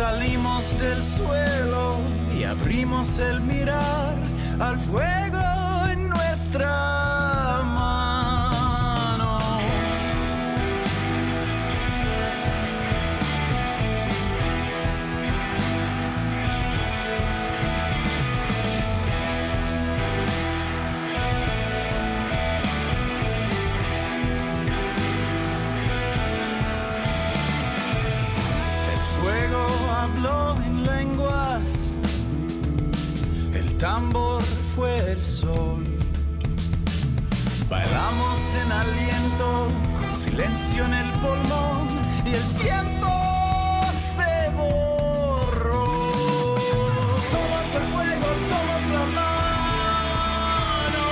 salimos del suelo y abrimos el mirar al fuego en nuestra mano. El fuego habló en lenguas, el tambor fue el sol. Bailamos en aliento, con silencio en el pulmón, y el tiempo se borró. Somos el fuego, somos la mano.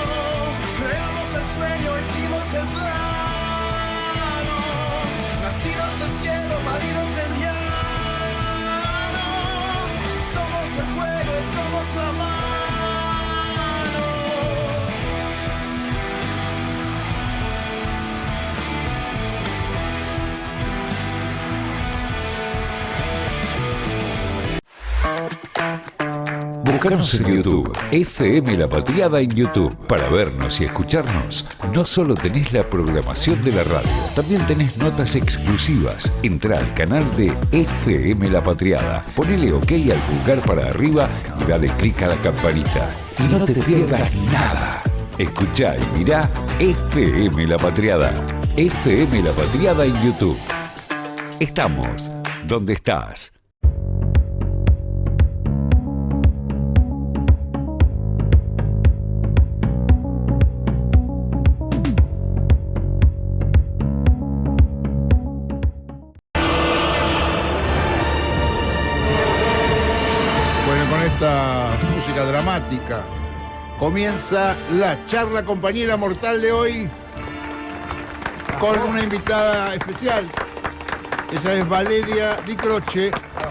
Creamos el sueño, hicimos el plano. Nacidos del cielo, paridos del llano. Somos el fuego, somos la mano. Búscanos en YouTube, FM La Patriada en YouTube. Para vernos y escucharnos, no solo tenés la programación de la radio, también tenés notas exclusivas. Entrá al canal de FM La Patriada, ponele OK al pulgar para arriba y dale clic a la campanita. Y no te pierdas nada. Escuchá y mirá FM La Patriada. FM La Patriada en YouTube. Estamos donde estás. Esta música dramática comienza la charla compañera mortal de hoy con una invitada especial. Ella es Valeria Di Croce.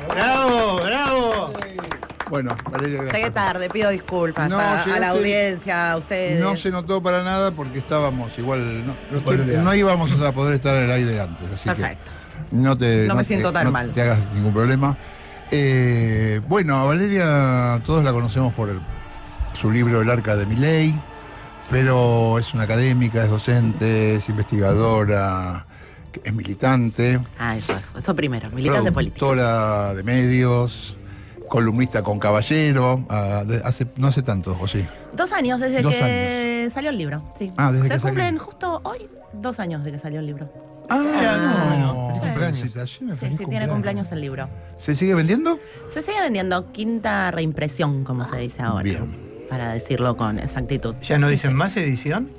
¡Bravo, bravo! Bueno, Valeria, gracias. Llegué tarde, pido disculpas a la audiencia, a ustedes. No se notó para nada porque estábamos igual, no íbamos a poder estar en el aire antes, así perfecto. Que no me siento tan mal. No te hagas ningún problema. Bueno, a Valeria todos la conocemos por su libro El Arca de Milei, pero es una académica, es docente, es investigadora, es militante. Eso primero, militante político. Productora de medios, columnista con Caballero, no hace tanto, ¿o sí? 2 años desde que salió el libro, sí. Desde Se cumplen justo hoy 2 años de que salió el libro. Felicitaciones. Sí, tiene cumpleaños el libro. ¿Se sigue vendiendo? Se sigue vendiendo, 5ª reimpresión, como se dice ahora. Bien. Para decirlo con exactitud. ¿Ya no dicen más edición?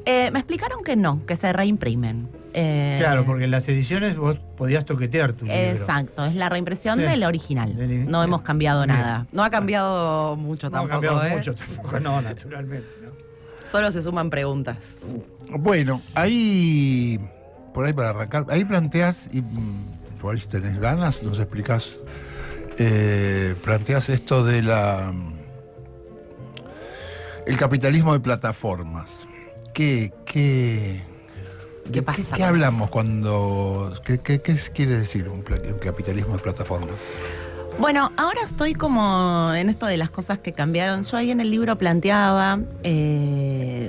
Me explicaron que no, que se reimprimen. Claro, porque en las ediciones vos podías toquetear tu libro. Exacto, es la reimpresión del original. No hemos cambiado nada. No ha cambiado mucho tampoco. No ha cambiado mucho tampoco, no, naturalmente. No. Solo se suman preguntas. Bueno, ahí, por ahí para arrancar, ahí planteás, y por ahí si tenés ganas, nos explicás, planteás esto de el capitalismo de plataformas. ¿Qué pasa? ¿Qué hablamos cuando... ¿Qué quiere decir un capitalismo de plataformas? Bueno, ahora estoy como en esto de las cosas que cambiaron. Yo ahí en el libro planteaba,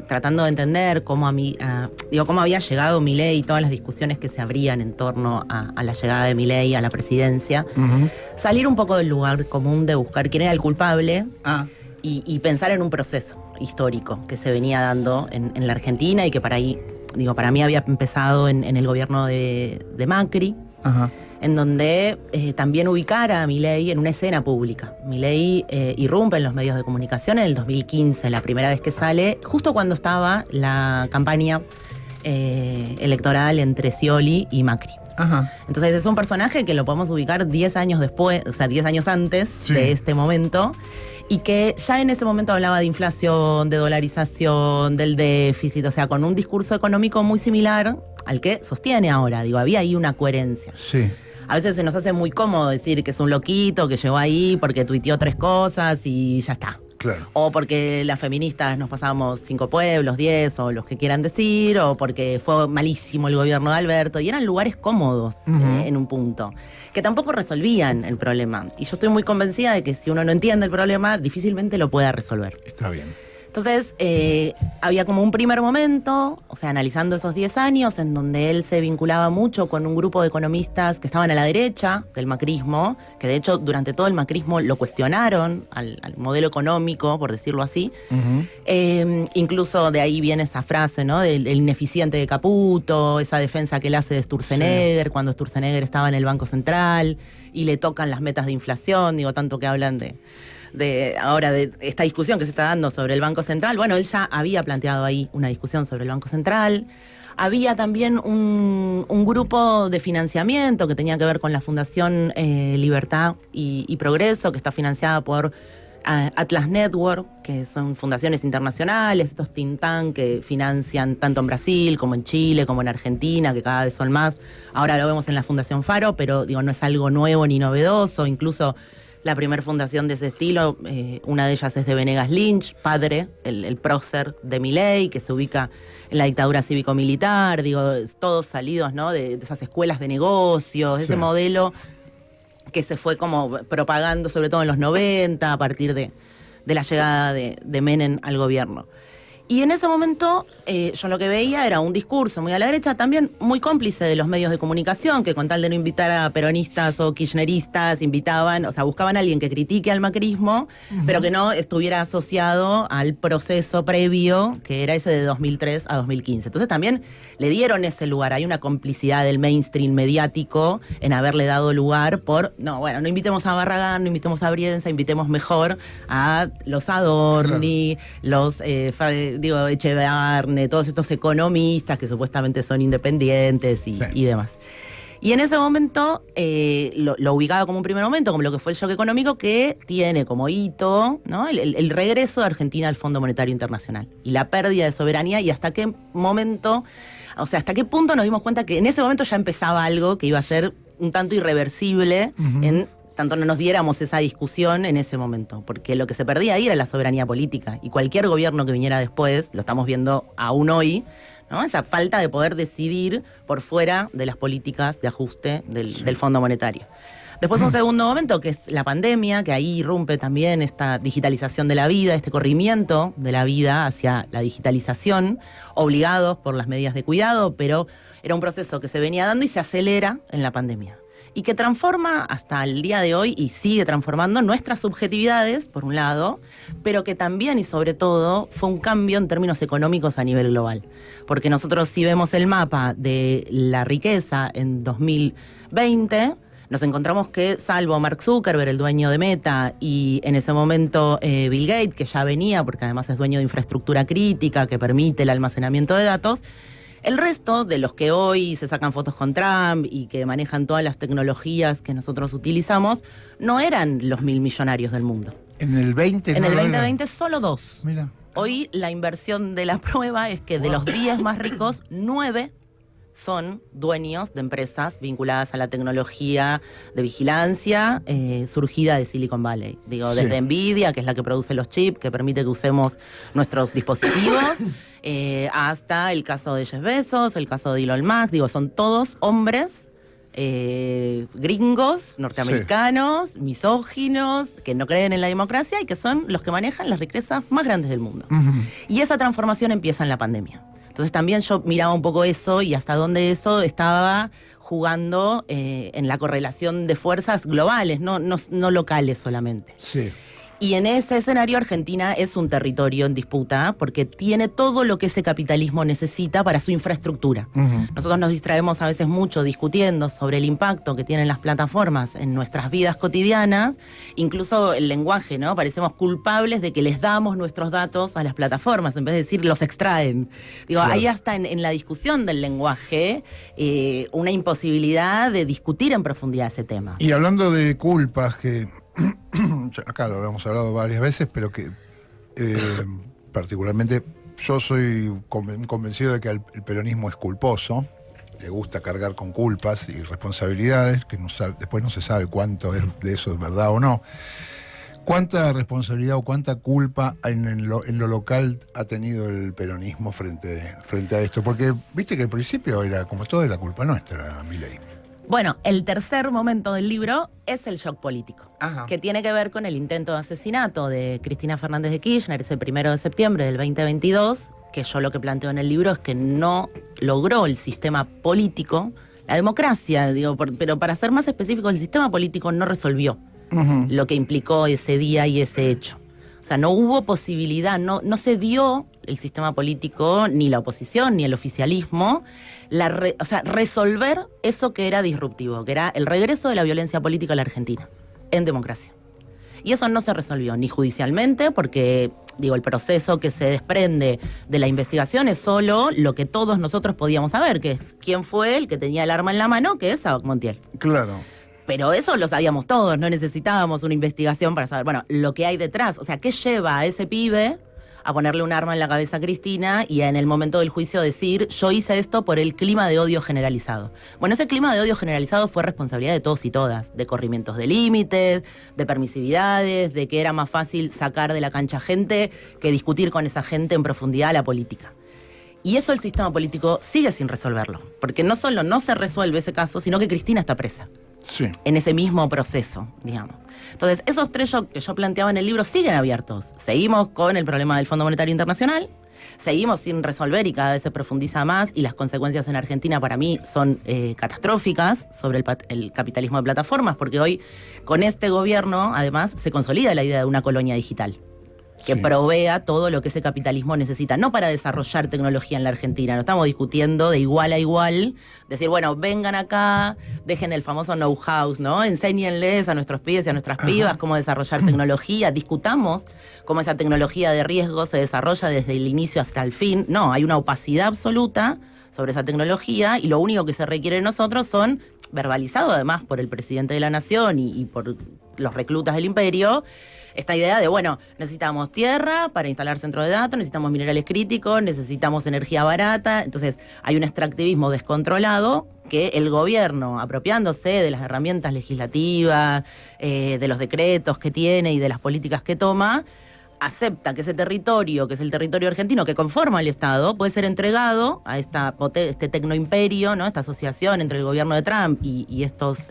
tratando de entender cómo había llegado Milei y todas las discusiones que se abrían en torno a la llegada de Milei a la presidencia, salir un poco del lugar común de buscar quién era el culpable y pensar en un proceso histórico que se venía dando en la Argentina y que para mí había empezado en el gobierno de Macri. Ajá. En donde también ubicar a Milei en una escena pública. Milei irrumpe en los medios de comunicación en el 2015, la primera vez que sale, justo cuando estaba la campaña electoral entre Scioli y Macri. Ajá. Entonces es un personaje que lo podemos ubicar 10 años después, o sea, 10 años antes de este momento, y que ya en ese momento hablaba de inflación, de dolarización, del déficit, o sea, con un discurso económico muy similar al que sostiene ahora. Había ahí una coherencia. Sí. A veces se nos hace muy cómodo decir que es un loquito, que llegó ahí porque tuiteó 3 cosas y ya está. Claro. O porque las feministas nos pasábamos 5 pueblos, 10, o los que quieran decir, o porque fue malísimo el gobierno de Alberto, y eran lugares cómodos en un punto, que tampoco resolvían el problema. Y yo estoy muy convencida de que si uno no entiende el problema, difícilmente lo pueda resolver. Está bien. Entonces, había como un primer momento, o sea, analizando esos 10 años, en donde él se vinculaba mucho con un grupo de economistas que estaban a la derecha del macrismo, que de hecho durante todo el macrismo lo cuestionaron al modelo económico, por decirlo así. Incluso de ahí viene esa frase, ¿no? Del ineficiente de Caputo, esa defensa que él hace de Sturzenegger, cuando Sturzenegger estaba en el Banco Central y le tocan las metas de inflación, digo, tanto que hablan de ahora de esta discusión que se está dando sobre el Banco Central. Bueno, él ya había planteado ahí una discusión sobre el Banco Central. Había también un grupo de financiamiento que tenía que ver con la Fundación Libertad y Progreso, que está financiada por Atlas Network, que son fundaciones internacionales, estos think tank que financian tanto en Brasil como en Chile, como en Argentina, que cada vez son más. Ahora lo vemos en la Fundación Faro, pero digo, no es algo nuevo ni novedoso. Incluso la primera fundación de ese estilo, una de ellas es de Venegas Lynch, padre, el prócer de Milei, que se ubica en la dictadura cívico-militar, digo, todos salidos, ¿no? de esas escuelas de negocios, ese modelo que se fue como propagando, sobre todo en los 90, a partir de la llegada de Menem al gobierno. Y en ese momento yo lo que veía era un discurso muy a la derecha, también muy cómplice de los medios de comunicación, que con tal de no invitar a peronistas o kirchneristas, invitaban, o sea, buscaban a alguien que critique al macrismo, pero que no estuviera asociado al proceso previo, que era ese de 2003 a 2015. Entonces también le dieron ese lugar. Hay una complicidad del mainstream mediático en haberle dado lugar no invitemos a Barragán, no invitemos a Brienza, invitemos mejor a los Adorni, los Echevarne, todos estos economistas que supuestamente son independientes y demás. Y en ese momento lo ubicaba como un primer momento, como lo que fue el shock económico, que tiene como hito, ¿no? el regreso de Argentina al Fondo Monetario Internacional y la pérdida de soberanía, y hasta qué momento, o sea, hasta qué punto nos dimos cuenta que en ese momento ya empezaba algo que iba a ser un tanto irreversible tanto no nos diéramos esa discusión en ese momento, porque lo que se perdía ahí era la soberanía política, y cualquier gobierno que viniera después, lo estamos viendo aún hoy, ¿no? Esa falta de poder decidir por fuera de las políticas de ajuste del Fondo Monetario. Después un segundo momento, que es la pandemia, que ahí irrumpe también esta digitalización de la vida, este corrimiento de la vida hacia la digitalización, obligados por las medidas de cuidado, pero era un proceso que se venía dando y se acelera en la pandemia. Y que transforma hasta el día de hoy y sigue transformando nuestras subjetividades, por un lado, pero que también y sobre todo fue un cambio en términos económicos a nivel global. Porque nosotros, si vemos el mapa de la riqueza en 2020, nos encontramos que, salvo Mark Zuckerberg, el dueño de Meta, y en ese momento Bill Gates, que ya venía, porque además es dueño de infraestructura crítica que permite el almacenamiento de datos, el resto de los que hoy se sacan fotos con Trump y que manejan todas las tecnologías que nosotros utilizamos, no eran los 1.000 millonarios del mundo. En el 20 En no el lo 2020 eran. solo 2. Mira. Hoy la inversión de la prueba es que de los 10 más ricos, 9 son dueños de empresas vinculadas a la tecnología de vigilancia surgida de Silicon Valley. Digo, desde Nvidia, que es la que produce los chips, que permite que usemos nuestros dispositivos, hasta el caso de Jeff Bezos, el caso de Elon Musk. Digo, son todos hombres gringos, norteamericanos, misóginos, que no creen en la democracia y que son los que manejan las riquezas más grandes del mundo. Y esa transformación empieza en la pandemia. Entonces también yo miraba un poco eso y hasta dónde eso estaba jugando en la correlación de fuerzas globales, no locales solamente. Sí. Y en ese escenario Argentina es un territorio en disputa porque tiene todo lo que ese capitalismo necesita para su infraestructura. Nosotros nos distraemos a veces mucho discutiendo sobre el impacto que tienen las plataformas en nuestras vidas cotidianas, incluso el lenguaje, ¿no? Parecemos culpables de que les damos nuestros datos a las plataformas, en vez de decir los extraen. Digo, claro. Hay hasta en la discusión del lenguaje una imposibilidad de discutir en profundidad ese tema. Y hablando de culpas, que acá lo hemos hablado varias veces, pero que particularmente yo soy convencido de que el peronismo es culposo, le gusta cargar con culpas y responsabilidades, que después no se sabe cuánto de eso es verdad o no. ¿Cuánta responsabilidad o cuánta culpa en lo local ha tenido el peronismo frente a esto? Porque viste que al principio era como todo era culpa nuestra, Milei. Bueno, el tercer momento del libro es el shock político, que tiene que ver con el intento de asesinato de Cristina Fernández de Kirchner ese 1 de septiembre del 2022, que yo lo que planteo en el libro es que no logró el sistema político, la democracia, pero para ser más específico, el sistema político no resolvió lo que implicó ese día y ese hecho. O sea, no hubo posibilidad, no se dio el sistema político, ni la oposición, ni el oficialismo, resolver eso que era disruptivo, que era el regreso de la violencia política a la Argentina, en democracia. Y eso no se resolvió, ni judicialmente, porque, el proceso que se desprende de la investigación es solo lo que todos nosotros podíamos saber, que es quién fue el que tenía el arma en la mano, que es Sabac Montiel. Claro. Pero eso lo sabíamos todos, no necesitábamos una investigación para saber, lo que hay detrás. O sea, ¿qué lleva a ese pibe a ponerle un arma en la cabeza a Cristina y en el momento del juicio decir, yo hice esto por el clima de odio generalizado? Bueno, ese clima de odio generalizado fue responsabilidad de todos y todas, de corrimientos de límites, de permisividades, de que era más fácil sacar de la cancha gente que discutir con esa gente en profundidad la política. Y eso el sistema político sigue sin resolverlo, porque no solo no se resuelve ese caso, sino que Cristina está presa. Sí. En ese mismo proceso, digamos. Entonces, esos tres shocks que yo planteaba en el libro siguen abiertos. Seguimos con el problema del Fondo Monetario Internacional, seguimos sin resolver y cada vez se profundiza más, y las consecuencias en Argentina para mí son catastróficas sobre el capitalismo de plataformas, porque hoy con este gobierno, además, se consolida la idea de una colonia digital que provea todo lo que ese capitalismo necesita, no para desarrollar tecnología en la Argentina, no estamos discutiendo de igual a igual, decir, bueno, vengan acá, dejen el famoso know-how, ¿no? Enséñenles a nuestros pibes y a nuestras pibas cómo desarrollar tecnología, discutamos cómo esa tecnología de riesgo se desarrolla desde el inicio hasta el fin. No, hay una opacidad absoluta sobre esa tecnología y lo único que se requiere de nosotros son, verbalizado además por el presidente de la Nación y por los reclutas del imperio, esta idea de, necesitamos tierra para instalar centros de datos, necesitamos minerales críticos, necesitamos energía barata. Entonces hay un extractivismo descontrolado que el gobierno, apropiándose de las herramientas legislativas, de los decretos que tiene y de las políticas que toma, acepta que ese territorio, que es el territorio argentino, que conforma el Estado, puede ser entregado a este tecnoimperio, ¿no? Esta asociación entre el gobierno de Trump y estos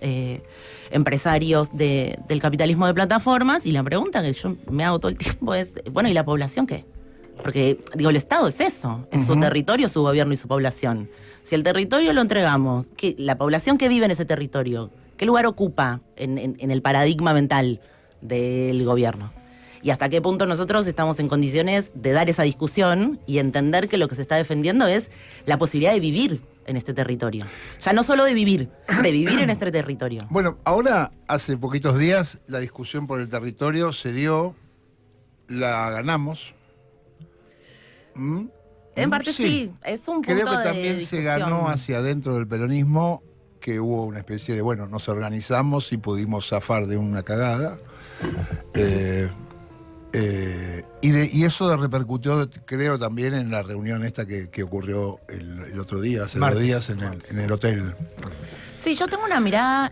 empresarios del capitalismo de plataformas. Y la pregunta que yo me hago todo el tiempo es, ¿y la población qué? Porque, el Estado es eso, es su territorio, su gobierno y su población. Si el territorio lo entregamos, la población que vive en ese territorio, ¿qué lugar ocupa en el paradigma mental del gobierno? Y hasta qué punto nosotros estamos en condiciones de dar esa discusión y entender que lo que se está defendiendo es la posibilidad de vivir en este territorio. Ya no solo de vivir en este territorio. Bueno, ahora, hace poquitos días, la discusión por el territorio se dio, la ganamos. En parte sí, es un punto de Creo que también discusión. se ganó hacia adentro del peronismo, que hubo una especie de, nos organizamos y pudimos zafar de una cagada. Y eso repercutió, creo, también en la reunión esta que ocurrió el otro día, hace 2 días, en el hotel. Sí, yo tengo una mirada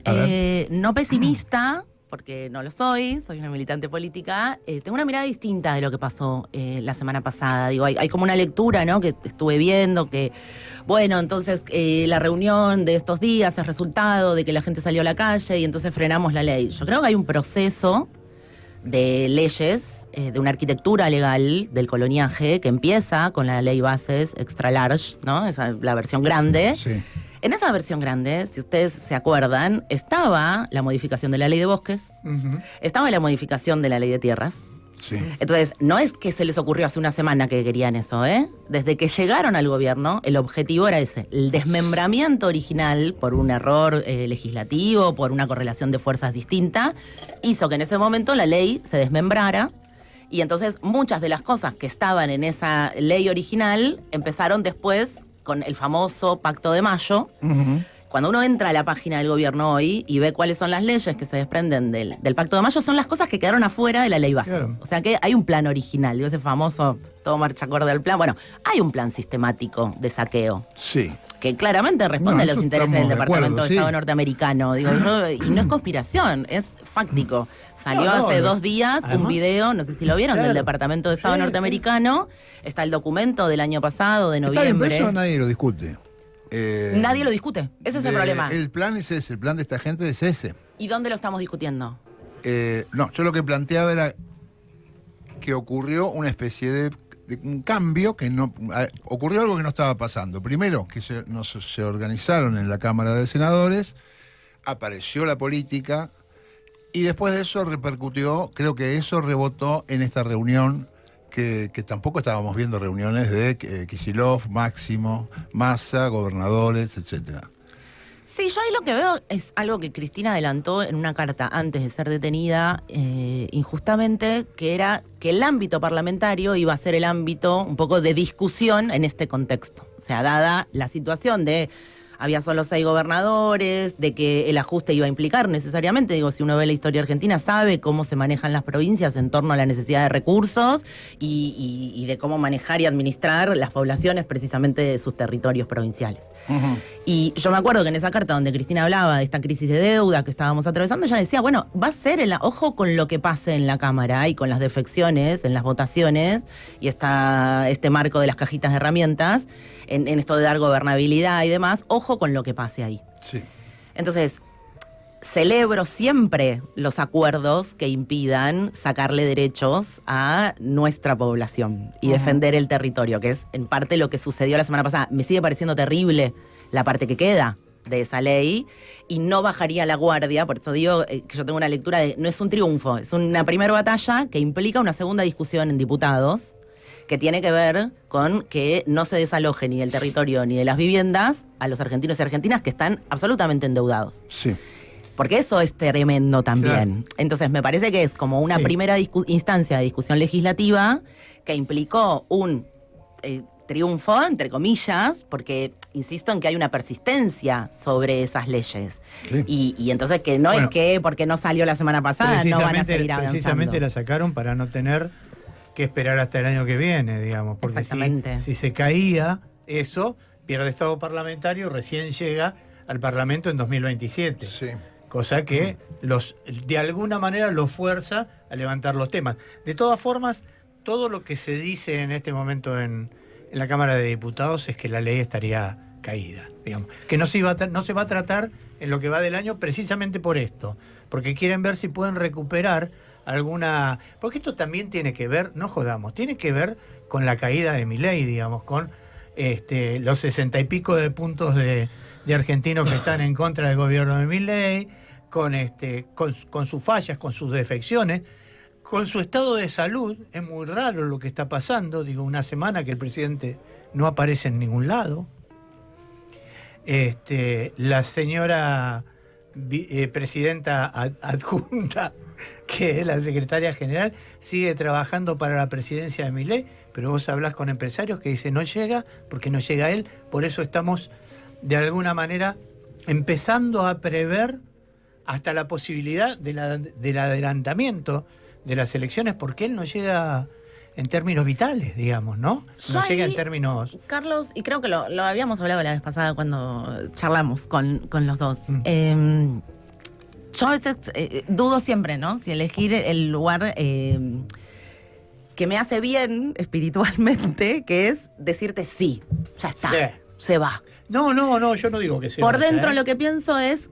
no pesimista, porque no lo soy una militante política. Tengo una mirada distinta de lo que pasó la semana pasada. Hay como una lectura, ¿no?, que estuve viendo, que, entonces la reunión de estos días es resultado de que la gente salió a la calle y entonces frenamos la ley. Yo creo que hay un proceso de leyes, de una arquitectura legal del coloniaje que empieza con la ley bases extra large, ¿no? La versión grande. Sí. En esa versión grande, si ustedes se acuerdan, estaba la modificación de la ley de bosques, estaba la modificación de la ley de tierras. Sí. Entonces, no es que se les ocurrió hace una semana que querían eso, ¿eh? Desde que llegaron al gobierno, el objetivo era ese, el desmembramiento original por un error legislativo, por una correlación de fuerzas distinta, hizo que en ese momento la ley se desmembrara y entonces muchas de las cosas que estaban en esa ley original empezaron después con el famoso Pacto de Mayo, cuando uno entra a la página del gobierno hoy y ve cuáles son las leyes que se desprenden del Pacto de Mayo, son las cosas que quedaron afuera de la ley bases. Claro. O sea que hay un plan original, digo, ese famoso todo marcha acorde al plan. Bueno, hay un plan sistemático de saqueo Sí. que claramente responde a los eso intereses del estamos de Departamento acuerdo, de sí. Estado norteamericano. Digo, y no es conspiración, es fáctico. Salió No, hace no. 2 días un Además, video, no sé si lo vieron, claro. del Departamento de Estado Sí, norteamericano. Está el documento del año pasado, de Está bien, pero noviembre. eso nadie lo discute. Nadie lo discute. Ese es el problema. El plan es ese, el plan de esta gente es ese. ¿Y dónde lo estamos discutiendo? No, yo lo que planteaba era que ocurrió una especie de un cambio que no... Ocurrió algo que no estaba pasando. Primero, que se organizaron en la Cámara de Senadores, apareció la política y después de eso repercutió, creo que eso rebotó en esta reunión que tampoco estábamos viendo reuniones de Kicillof, Máximo, Massa, gobernadores, etcétera. Sí, yo ahí lo que veo es algo que Cristina adelantó en una carta antes de ser detenida injustamente, que era que el ámbito parlamentario iba a ser el ámbito un poco de discusión en este contexto. O sea, dada la situación de había solo 6 gobernadores, de que el ajuste iba a implicar necesariamente, digo, si uno ve la historia argentina, sabe cómo se manejan las provincias en torno a la necesidad de recursos y de cómo manejar y administrar las poblaciones precisamente de sus territorios provinciales. Uh-huh. Y yo me acuerdo que en esa carta donde Cristina hablaba de esta crisis de deuda que estábamos atravesando, ella decía, bueno, va a ser ojo con lo que pase en la Cámara y con las defecciones en las votaciones y este marco de las cajitas de herramientas, en esto de dar gobernabilidad y demás, ojo con lo que pase ahí. Sí. Entonces, celebro siempre los acuerdos que impidan sacarle derechos a nuestra población y defender el territorio, que es en parte lo que sucedió la semana pasada. Me sigue pareciendo terrible la parte que queda de esa ley y no bajaría la guardia, por eso digo que yo tengo una lectura de, no es un triunfo, es una primera batalla que implica una segunda discusión en diputados, que tiene que ver con que no se desaloje ni del territorio ni de las viviendas a los argentinos y argentinas que están absolutamente endeudados. Sí. Porque eso es tremendo también. Claro. Entonces me parece que es como una primera instancia de discusión legislativa que implicó un triunfo, entre comillas, porque insisto en que hay una persistencia sobre esas leyes. Sí. Y entonces que no es que porque no salió la semana pasada no van a seguir avanzando. Precisamente la sacaron para no tener que esperar hasta el año que viene, digamos. Porque Exactamente. si se caía eso, pierde estado parlamentario, recién llega al Parlamento en 2027. Sí. Cosa que de alguna manera los fuerza a levantar los temas. De todas formas, todo lo que se dice en este momento en la Cámara de Diputados es que la ley estaría caída, digamos. Que no se va a tratar en lo que va del año precisamente por esto. Porque quieren ver si pueden recuperar alguna... Porque esto también tiene que ver, no jodamos, tiene que ver con la caída de Milei, digamos, con los 60 y pico de puntos de argentinos que están en contra del gobierno de Milei, con sus fallas, con sus defecciones, con su estado de salud. Es muy raro lo que está pasando, digo, una semana que el presidente no aparece en ningún lado. La señora presidenta adjunta, que es la secretaria general, sigue trabajando para la presidencia de Milei, pero vos hablás con empresarios que dicen no llega, porque no llega él, por eso estamos de alguna manera empezando a prever hasta la posibilidad del adelantamiento de las elecciones, porque él no llega en términos vitales, digamos, ¿no? No llega en términos... Carlos, y creo que lo habíamos hablado la vez pasada cuando charlamos con los dos. Yo a veces dudo siempre, ¿no? Si elegir el lugar que me hace bien espiritualmente, que es decirte sí, ya está, Sí. se va. No, yo no digo que sea... Por dentro lo que pienso es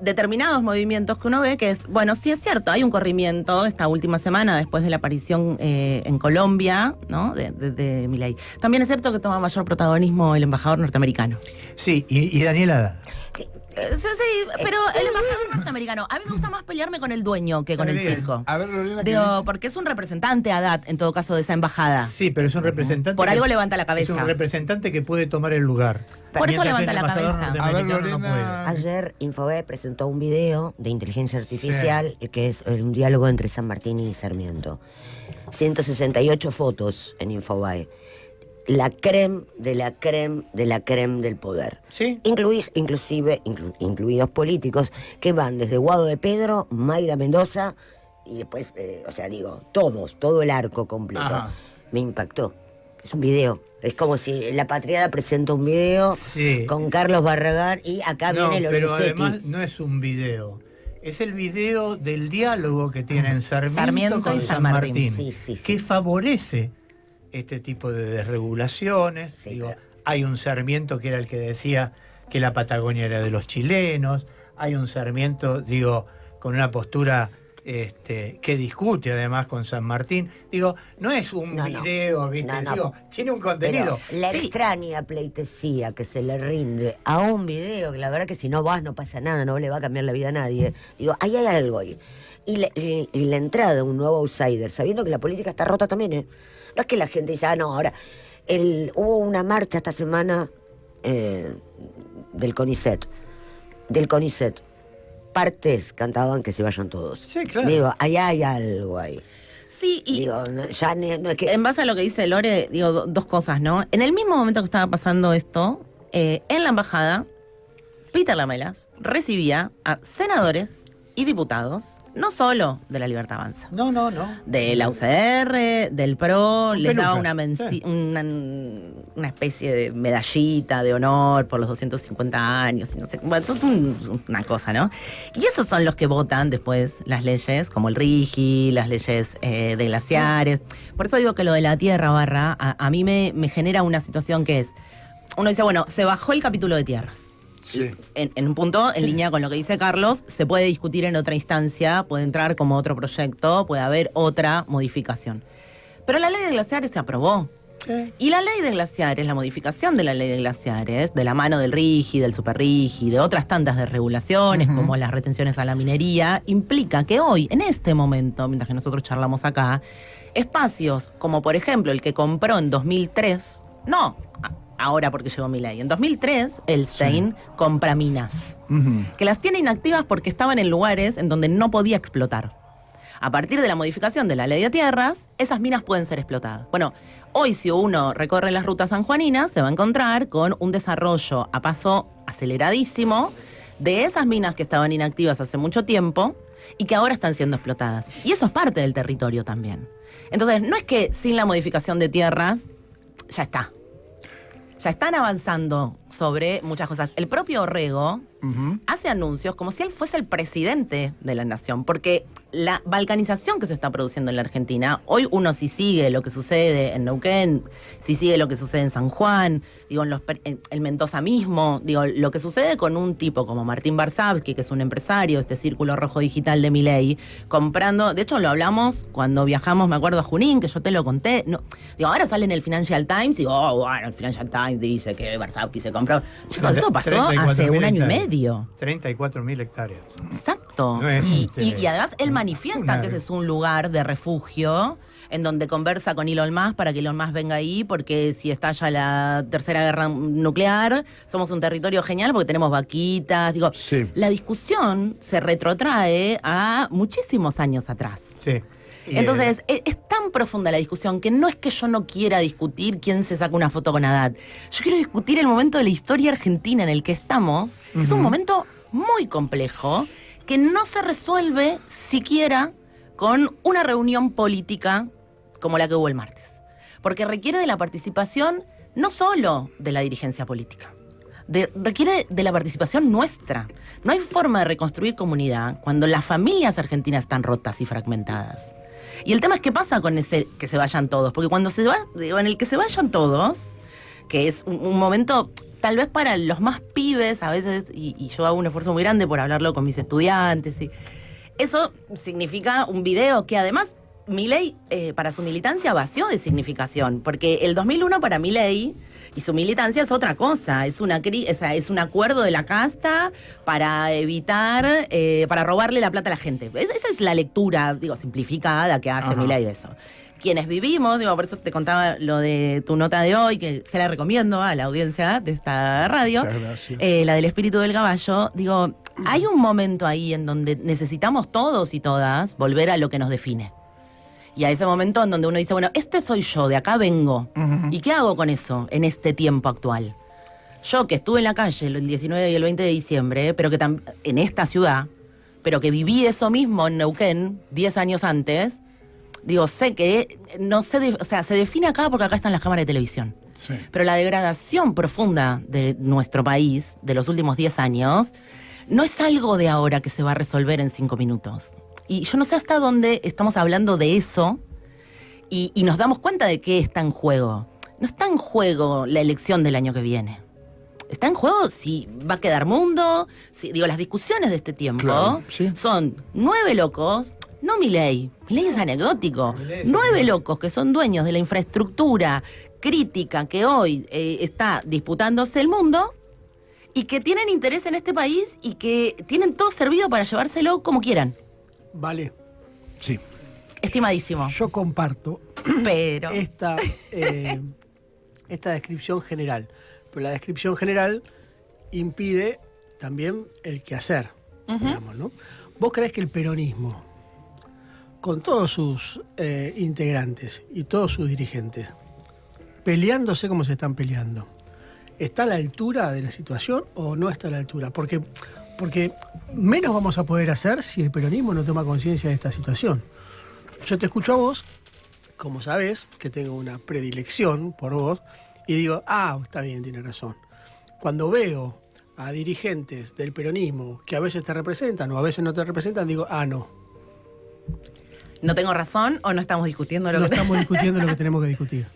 determinados movimientos que uno ve que es, bueno, sí es cierto, hay un corrimiento esta última semana después de la aparición en Colombia, ¿no? de Milei. También es cierto que toma mayor protagonismo el embajador norteamericano. Sí, y Daniel Haddad. Sí, pero el embajador norteamericano, a mí me gusta más pelearme con el dueño que con el Bien. circo. A ver, Lorena, ¿qué Digo, dice? porque es un representante Haddad, en todo caso, de esa embajada. Sí, pero es un representante... Por que- algo levanta la cabeza. Es un representante que puede tomar el lugar. Por eso Mientras levanta el la embajador cabeza. A ver, norteamericano no Lorena. puede. Ayer Infobae presentó un video de inteligencia artificial que es un diálogo entre San Martín y Sarmiento. 168 fotos en Infobae. la creme de la creme de la creme del poder. Sí. Incluidos políticos que van desde Guado de Pedro, Mayra Mendoza y después, todo el arco completo. Ajá. Me impactó. Es un video. Es como si La Patriada presenta un video con Carlos Barragán y acá viene pero Lorenzetti. además no es un video. Es el video del diálogo que tienen Sarmiento con y San San Martín. Martín, Sí. que favorece este tipo de desregulaciones. Sí, claro. Hay un Sarmiento que era el que decía que la Patagonia era de los chilenos. Hay un Sarmiento, con una postura que discute además con San Martín. No es un video, ¿viste? No. Tiene un contenido. Pero la extraña pleitesía que se le rinde a un video, que la verdad que si no vas no pasa nada, no le va a cambiar la vida a nadie. Ahí hay algo ahí. Y la entrada de un nuevo outsider, sabiendo que la política está rota también, ¿eh? No es que la gente dice, ahora, hubo una marcha esta semana del CONICET. Partes cantaban que se vayan todos. Sí, claro. Ahí hay algo ahí. Sí, y Ya no es que... en base a lo que dice Lore, dos cosas, ¿no? En el mismo momento que estaba pasando esto, en la embajada, Peter Lamelas recibía a senadores y diputados, no solo de la Libertad Avanza, No. de la UCR, del PRO, Con les daba peluca, sí. una especie de medallita de honor por los 250 años, y no sé, bueno, una cosa, ¿no? Y esos son los que votan después las leyes, como el RIGI, las leyes de glaciares. Por eso digo que lo de la tierra barra, a mí me genera una situación que es, uno dice, bueno, se bajó el capítulo de tierras. Sí. En un punto, en línea con lo que dice Carlos, se puede discutir en otra instancia, puede entrar como otro proyecto, puede haber otra modificación. Pero la ley de glaciares se aprobó. Sí. Y la ley de glaciares, la modificación de la ley de glaciares, de la mano del RIGI, del SuperRIGI, de otras tantas desregulaciones, como las retenciones a la minería, implica que hoy, en este momento, mientras que nosotros charlamos acá, espacios como por ejemplo el que compró en 2003, ahora porque llegó Milei. En 2003, Elstein compra minas, que las tiene inactivas porque estaban en lugares en donde no podía explotar. A partir de la modificación de la ley de tierras, esas minas pueden ser explotadas. Bueno, hoy si uno recorre las rutas sanjuaninas, se va a encontrar con un desarrollo a paso aceleradísimo de esas minas que estaban inactivas hace mucho tiempo y que ahora están siendo explotadas. Y eso es parte del territorio también. Entonces, no es que sin la modificación de tierras, ya está. Ya están avanzando sobre muchas cosas. El propio Orrego hace anuncios como si él fuese el presidente de la nación, porque la balcanización que se está produciendo en la Argentina, hoy uno si sigue lo que sucede en Neuquén, si sigue lo que sucede en San Juan, en el Mendoza mismo, lo que sucede con un tipo como Martín Barsavsky, que es un empresario, este círculo rojo digital de Milei, comprando, de hecho lo hablamos cuando viajamos, me acuerdo, a Junín, que yo te lo conté, ahora sale en el Financial Times y el Financial Times dice que Barsavsky se compró. Chicos, esto pasó hace un año y medio. 34.000 hectáreas. Exacto. No es, y además él manifiesta que ese es un lugar de refugio en donde conversa con Elon Musk para que Elon Musk venga ahí, porque si estalla la tercera guerra nuclear, somos un territorio genial porque tenemos vaquitas. Sí. La discusión se retrotrae a muchísimos años atrás. Sí. Y, Entonces, es tan profunda la discusión que no es que yo no quiera discutir quién se saca una foto con Haddad. Yo quiero discutir el momento de la historia argentina en el que estamos, que es un momento muy complejo, que no se resuelve siquiera con una reunión política como la que hubo el martes. Porque requiere de la participación no solo de la dirigencia política, requiere de la participación nuestra. No hay forma de reconstruir comunidad cuando las familias argentinas están rotas y fragmentadas. Y el tema es qué pasa con ese que se vayan todos, porque cuando en el que se vayan todos, que es un momento tal vez para los más pibes a veces, y yo hago un esfuerzo muy grande por hablarlo con mis estudiantes, y eso significa un video que además Milei, para su militancia, vació de significación, porque el 2001 para Milei y su militancia es otra cosa, es un acuerdo de la casta para evitar, para robarle la plata a la gente. Esa es la lectura, simplificada que hace Milei de eso. Quienes vivimos, por eso te contaba lo de tu nota de hoy, que se la recomiendo a la audiencia de esta radio, la del espíritu del caballo, hay un momento ahí en donde necesitamos todos y todas volver a lo que nos define. Y a ese momento en donde uno dice, bueno, este soy yo, de acá vengo. ¿Y qué hago con eso en este tiempo actual? Yo que estuve en la calle el 19 y el 20 de diciembre, pero que en esta ciudad, pero que viví eso mismo en Neuquén 10 años antes, digo, sé que no sé, o sea, se define acá porque acá están las cámaras de televisión. Sí. Pero la degradación profunda de nuestro país de los últimos 10 años no es algo de ahora que se va a resolver en 5 minutos. Y yo no sé hasta dónde estamos hablando de eso y nos damos cuenta de qué está en juego. No está en juego la elección del año que viene. Está en juego si va a quedar mundo. Las discusiones de este tiempo Claro, sí. son 9 locos, no Milei. Milei es anecdótico. 9 locos que son dueños de la infraestructura crítica que hoy está disputándose el mundo y que tienen interés en este país y que tienen todo servido para llevárselo como quieran. Vale, Sí. Estimadísimo. yo comparto Pero esta descripción general. Pero la descripción general impide también el quehacer, digamos, ¿no? ¿Vos creés que el peronismo, con todos sus integrantes y todos sus dirigentes, peleándose como se están peleando, está a la altura de la situación o no está a la altura? Porque menos vamos a poder hacer si el peronismo no toma conciencia de esta situación. Yo te escucho a vos, como sabés, que tengo una predilección por vos, y digo, está bien, tiene razón. Cuando veo a dirigentes del peronismo que a veces te representan o a veces no te representan, digo, no. ¿no tengo razón o no estamos discutiendo lo No que estamos discutiendo lo que tenemos que discutir.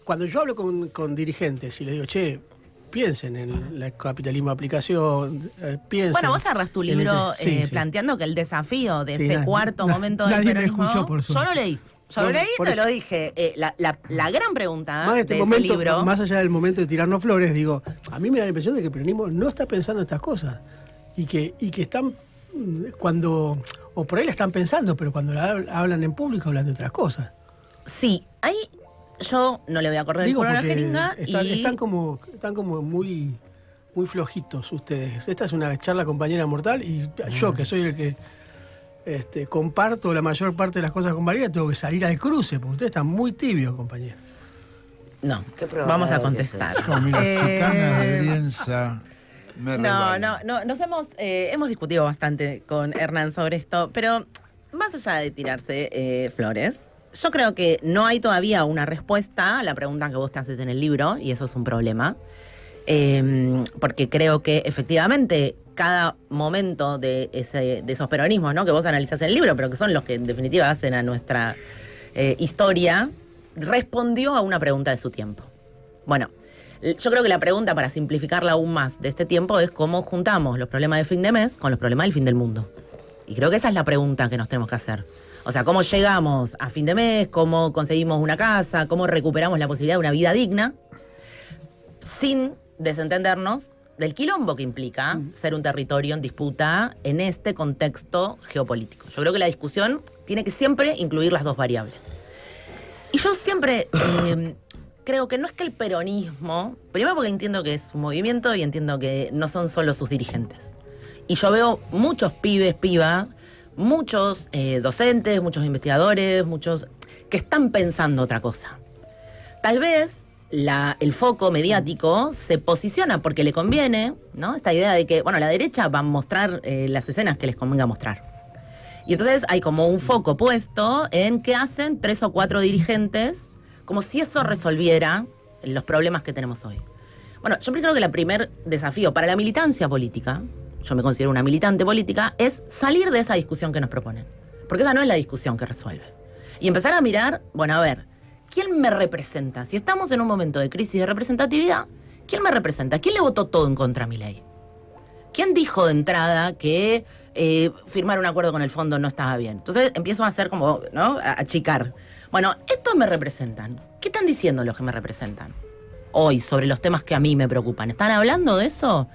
Cuando yo hablo con dirigentes y les digo, che, piensen en el capitalismo de aplicación, piensen... Bueno, vos agarrás tu en libro sí. planteando que el desafío de Sí, este nadie- cuarto na- momento del nadie me peronismo... escuchó, por Yo suerte. lo leí. Yo lo Bueno, leí y por te eso. lo dije. La gran pregunta Más, de este ese momento, libro... más allá del momento de tirarnos flores, digo, a mí me da la impresión de que el peronismo no está pensando estas cosas y que están cuando, o por ahí la están pensando, pero cuando hablan en público hablan de otras cosas. Sí, ahí yo no le voy a correr el Digo, culo a la porque jeringa están como muy flojitos ustedes. Esta es una charla compañera mortal y yo, que soy el que comparto la mayor parte de las cosas con Valeria, tengo que salir al cruce, porque ustedes están muy tibios, compañero. No, Qué probable vamos a que contestar. No, mira, chicanas de Brienza. Me No, resbalan. nos hemos discutido bastante con Hernán sobre esto, pero más allá de tirarse flores, yo creo que no hay todavía una respuesta a la pregunta que vos te haces en el libro, y eso es un problema, porque creo que efectivamente cada momento de esos peronismos, ¿no?, que vos analizás en el libro, pero que son los que en definitiva hacen a nuestra historia, respondió a una pregunta de su tiempo. Bueno, yo creo que la pregunta, para simplificarla aún más, de este tiempo es cómo juntamos los problemas de fin de mes con los problemas del fin del mundo. Y creo que esa es la pregunta que nos tenemos que hacer. O sea, cómo llegamos a fin de mes, cómo conseguimos una casa, cómo recuperamos la posibilidad de una vida digna, sin desentendernos del quilombo que implica ser un territorio en disputa en este contexto geopolítico. Yo creo que la discusión tiene que siempre incluir las dos variables. Y yo siempre creo que no es que el peronismo, primero porque entiendo que es un movimiento y entiendo que no son solo sus dirigentes. Y yo veo muchos pibes, pibas, muchos docentes, muchos investigadores, muchos que están pensando otra cosa. Tal vez el foco mediático se posiciona porque le conviene, ¿no? Esta idea de que, bueno, la derecha va a mostrar las escenas que les convenga mostrar. Y entonces hay como un foco puesto en qué hacen 3 o 4 dirigentes, como si eso resolviera los problemas que tenemos hoy. Bueno, yo creo que el primer desafío para la militancia política, yo me considero una militante política, es salir de esa discusión que nos proponen. Porque esa no es la discusión que resuelve. Y empezar a mirar, bueno, a ver, ¿quién me representa? Si estamos en un momento de crisis de representatividad, ¿quién me representa? ¿Quién le votó todo en contra a Milei? ¿Quién dijo de entrada que firmar un acuerdo con el fondo no estaba bien? Entonces empiezo a hacer como, ¿no?, a achicar. Bueno, estos me representan. ¿Qué están diciendo los que me representan hoy sobre los temas que a mí me preocupan? ¿Están hablando de eso?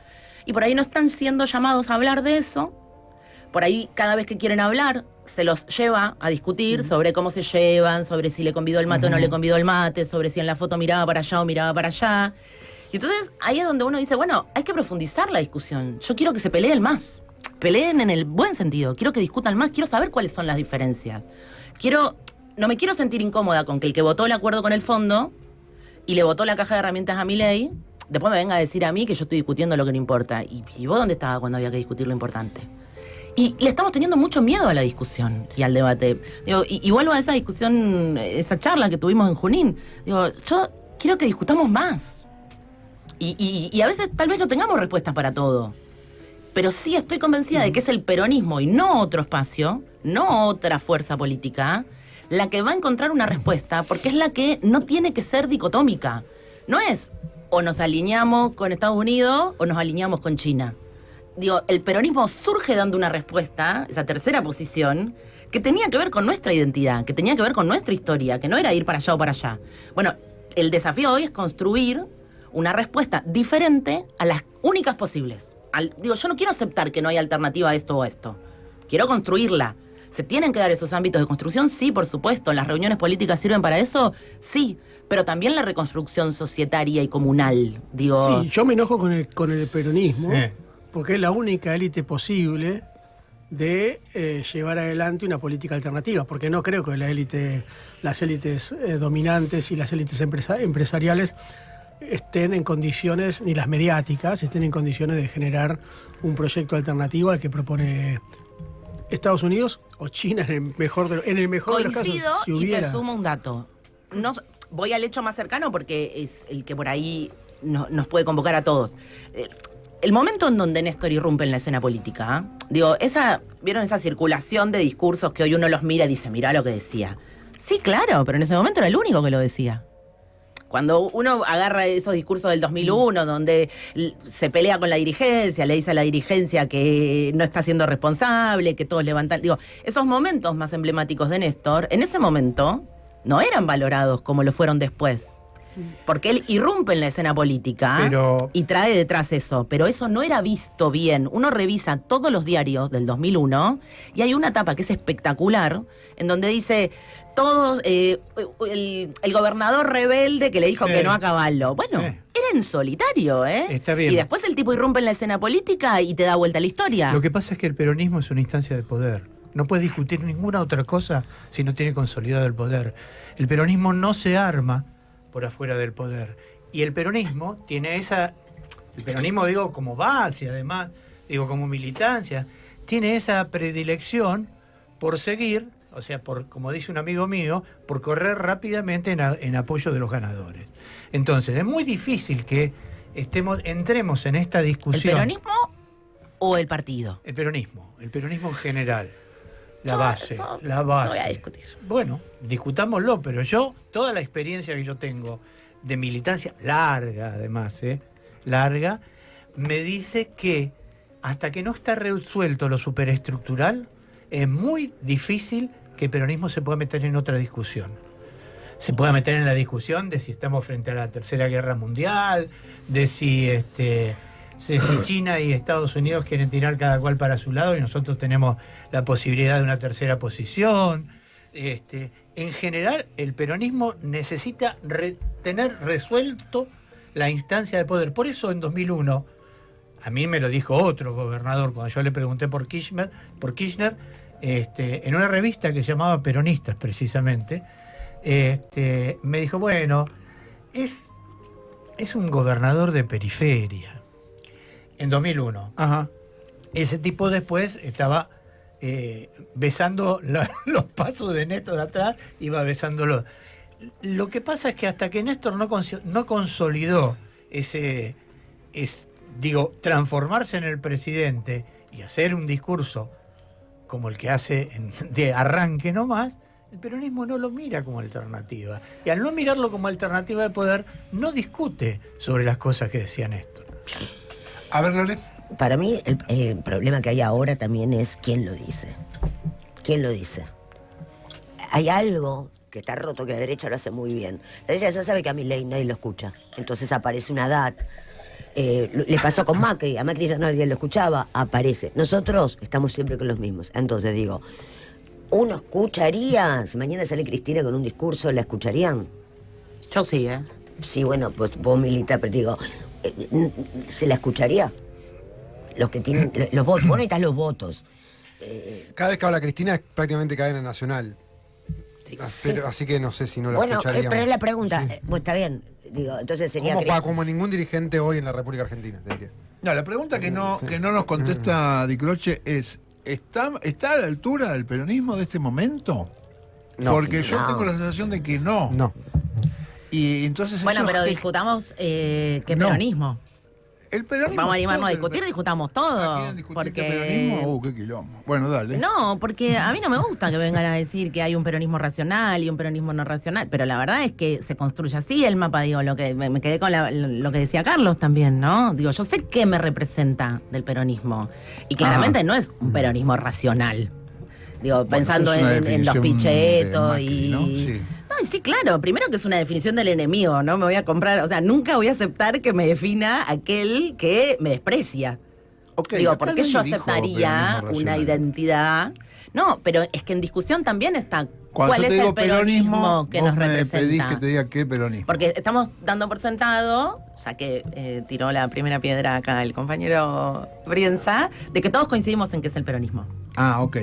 Y por ahí no están siendo llamados a hablar de eso. Por ahí, cada vez que quieren hablar, se los lleva a discutir sobre cómo se llevan, sobre si le convidó el mate o no le convidó el mate, sobre si en la foto miraba para allá o miraba para allá. Y entonces ahí es donde uno dice, bueno, hay que profundizar la discusión. Yo quiero que se peleen más. Peleen en el buen sentido. Quiero que discutan más. Quiero saber cuáles son las diferencias. Quiero no me quiero sentir incómoda con que el que votó el acuerdo con el fondo y le votó la caja de herramientas a Milei, después me venga a decir a mí que yo estoy discutiendo lo que no importa. ¿Y vos dónde estabas cuando había que discutir lo importante? Y le estamos teniendo mucho miedo a la discusión y al debate. Digo, y vuelvo a esa discusión, esa charla que tuvimos en Junín. Digo, yo quiero que discutamos más. Y a veces tal vez no tengamos respuestas para todo. Pero sí estoy convencida de que es el peronismo y no otro espacio, no otra fuerza política, la que va a encontrar una respuesta, porque es la que no tiene que ser dicotómica. No es o nos alineamos con Estados Unidos o nos alineamos con China. Digo, el peronismo surge dando una respuesta, esa tercera posición, que tenía que ver con nuestra identidad, que tenía que ver con nuestra historia, que no era ir para allá o para allá. Bueno, el desafío hoy es construir una respuesta diferente a las únicas posibles. Digo, yo no quiero aceptar que no hay alternativa a esto o a esto. Quiero construirla. ¿Se tienen que dar esos ámbitos de construcción? Sí, por supuesto. ¿Las reuniones políticas sirven para eso? Sí. Pero también la reconstrucción societaria y comunal. Digo... Sí, yo me enojo con el peronismo, Sí. porque es la única élite posible de llevar adelante una política alternativa, porque no creo que las élites dominantes y las élites empresariales estén en condiciones, ni las mediáticas, estén en condiciones de generar un proyecto alternativo al que propone Estados Unidos o China en el mejor de los casos. Coincido Si y hubiera... te sumo un dato. No, voy al hecho más cercano porque es el que por ahí nos puede convocar a todos. El momento en donde Néstor irrumpe en la escena política, digo, ¿vieron esa circulación de discursos que hoy uno los mira y dice, mirá lo que decía? Sí, claro, pero en ese momento era el único que lo decía. Cuando uno agarra esos discursos del 2001, donde se pelea con la dirigencia, le dice a la dirigencia que no está siendo responsable, que todos levantan... Digo, esos momentos más emblemáticos de Néstor, en ese momento, no eran valorados como lo fueron después. Porque él irrumpe en la escena política y trae detrás eso. Pero eso no era visto bien. Uno revisa todos los diarios del 2001 y hay una etapa que es espectacular, en donde dice... Todos, el gobernador rebelde que le dijo que no a Caballo. Bueno, era en solitario, ¿eh? Está bien. Y después el tipo irrumpe en la escena política y te da vuelta la historia. Lo que pasa es que el peronismo es una instancia de poder. No puede discutir ninguna otra cosa si no tiene consolidado el poder. El peronismo no se arma por afuera del poder. Y el peronismo tiene el peronismo digo como base, además, digo como militancia, tiene esa predilección por seguir, o sea, como dice un amigo mío, por correr rápidamente en apoyo de los ganadores. Entonces, es muy difícil que entremos en esta discusión. ¿El peronismo o el partido? El peronismo en general. La Yo base. No voy a discutir. Bueno, discutámoslo, pero toda la experiencia que yo tengo de militancia, larga además, larga, me dice que hasta que no está resuelto lo superestructural, es muy difícil que el peronismo se pueda meter en otra discusión. Se pueda meter en la discusión de si estamos frente a la Tercera Guerra Mundial, de si China y Estados Unidos quieren tirar cada cual para su lado y nosotros tenemos la posibilidad de una tercera posición. En general, el peronismo necesita tener resuelto la instancia de poder. Por eso en 2001, a mí me lo dijo otro gobernador cuando yo le pregunté por Kirchner, en una revista que se llamaba Peronistas precisamente, me dijo, bueno, es un gobernador de periferia. En 2001. Ajá. Ese tipo después estaba besando los pasos de Néstor atrás, iba besándolo. Lo que pasa es que hasta que Néstor no consolidó transformarse en el presidente y hacer un discurso como el que hace de arranque nomás, el peronismo no lo mira como alternativa. Y al no mirarlo como alternativa de poder, no discute sobre las cosas que decía Néstor. A ver, Lore. Para mí, el problema que hay ahora también es quién lo dice. ¿Quién lo dice? Hay algo que está roto, que la derecha lo hace muy bien. La derecha ya sabe que a Milei nadie lo escucha. Entonces aparece una edad. Le pasó con Macri. A Macri ya nadie lo escuchaba. Aparece. Nosotros estamos siempre con los mismos. Entonces digo, ¿uno escucharía? Si mañana sale Cristina con un discurso, ¿la escucharían? Yo sí, ¿eh? Sí, bueno, pues vos militas, pero digo, ¿se la escucharía? Los que tienen los votos, vos necesitas los votos. Cada vez que habla Cristina es prácticamente cadena nacional. Así que no sé si no la Bueno, escucharíamos. pero es la pregunta. Pues está bien. Digo, entonces sería... Como ningún dirigente hoy en la República Argentina, te diría. No, la pregunta que no nos contesta Di Croce es, ¿está a la altura del peronismo de este momento? No. Porque yo tengo la sensación de que no. No. Y entonces Bueno, eso- pero discutamos qué No. peronismo. El peronismo... Vamos a animarnos a todo el- discutir, discutamos Ah, todo. ¿quieren discutir Porque... qué peronismo? Qué quilombo. Bueno, dale. No, porque a mí no me gusta que vengan a decir que hay un peronismo racional y un peronismo no racional, pero la verdad es que se construye así el mapa, digo, lo que me quedé con lo que decía Carlos también, ¿no? Digo, yo sé qué me representa del peronismo y claramente no es un peronismo racional. Digo, Bueno, pensando es una en los definición pichetos de Macri, y... ¿no? Sí. No, y sí, claro, primero que es una definición del enemigo, ¿no? Me voy a comprar, o sea, nunca voy a aceptar que me defina aquel que me desprecia. Ok, Digo, acá ¿por qué yo nadie dijo aceptaría peronismo una racional. identidad? No, pero es que en discusión también está Cuando cuál yo es te digo el peronismo que vos nos me representa. pedís que te diga qué peronismo. Porque estamos dando por sentado, ya que tiró la primera piedra acá el compañero Brienza, de que todos coincidimos en que es el peronismo. Ah, ok.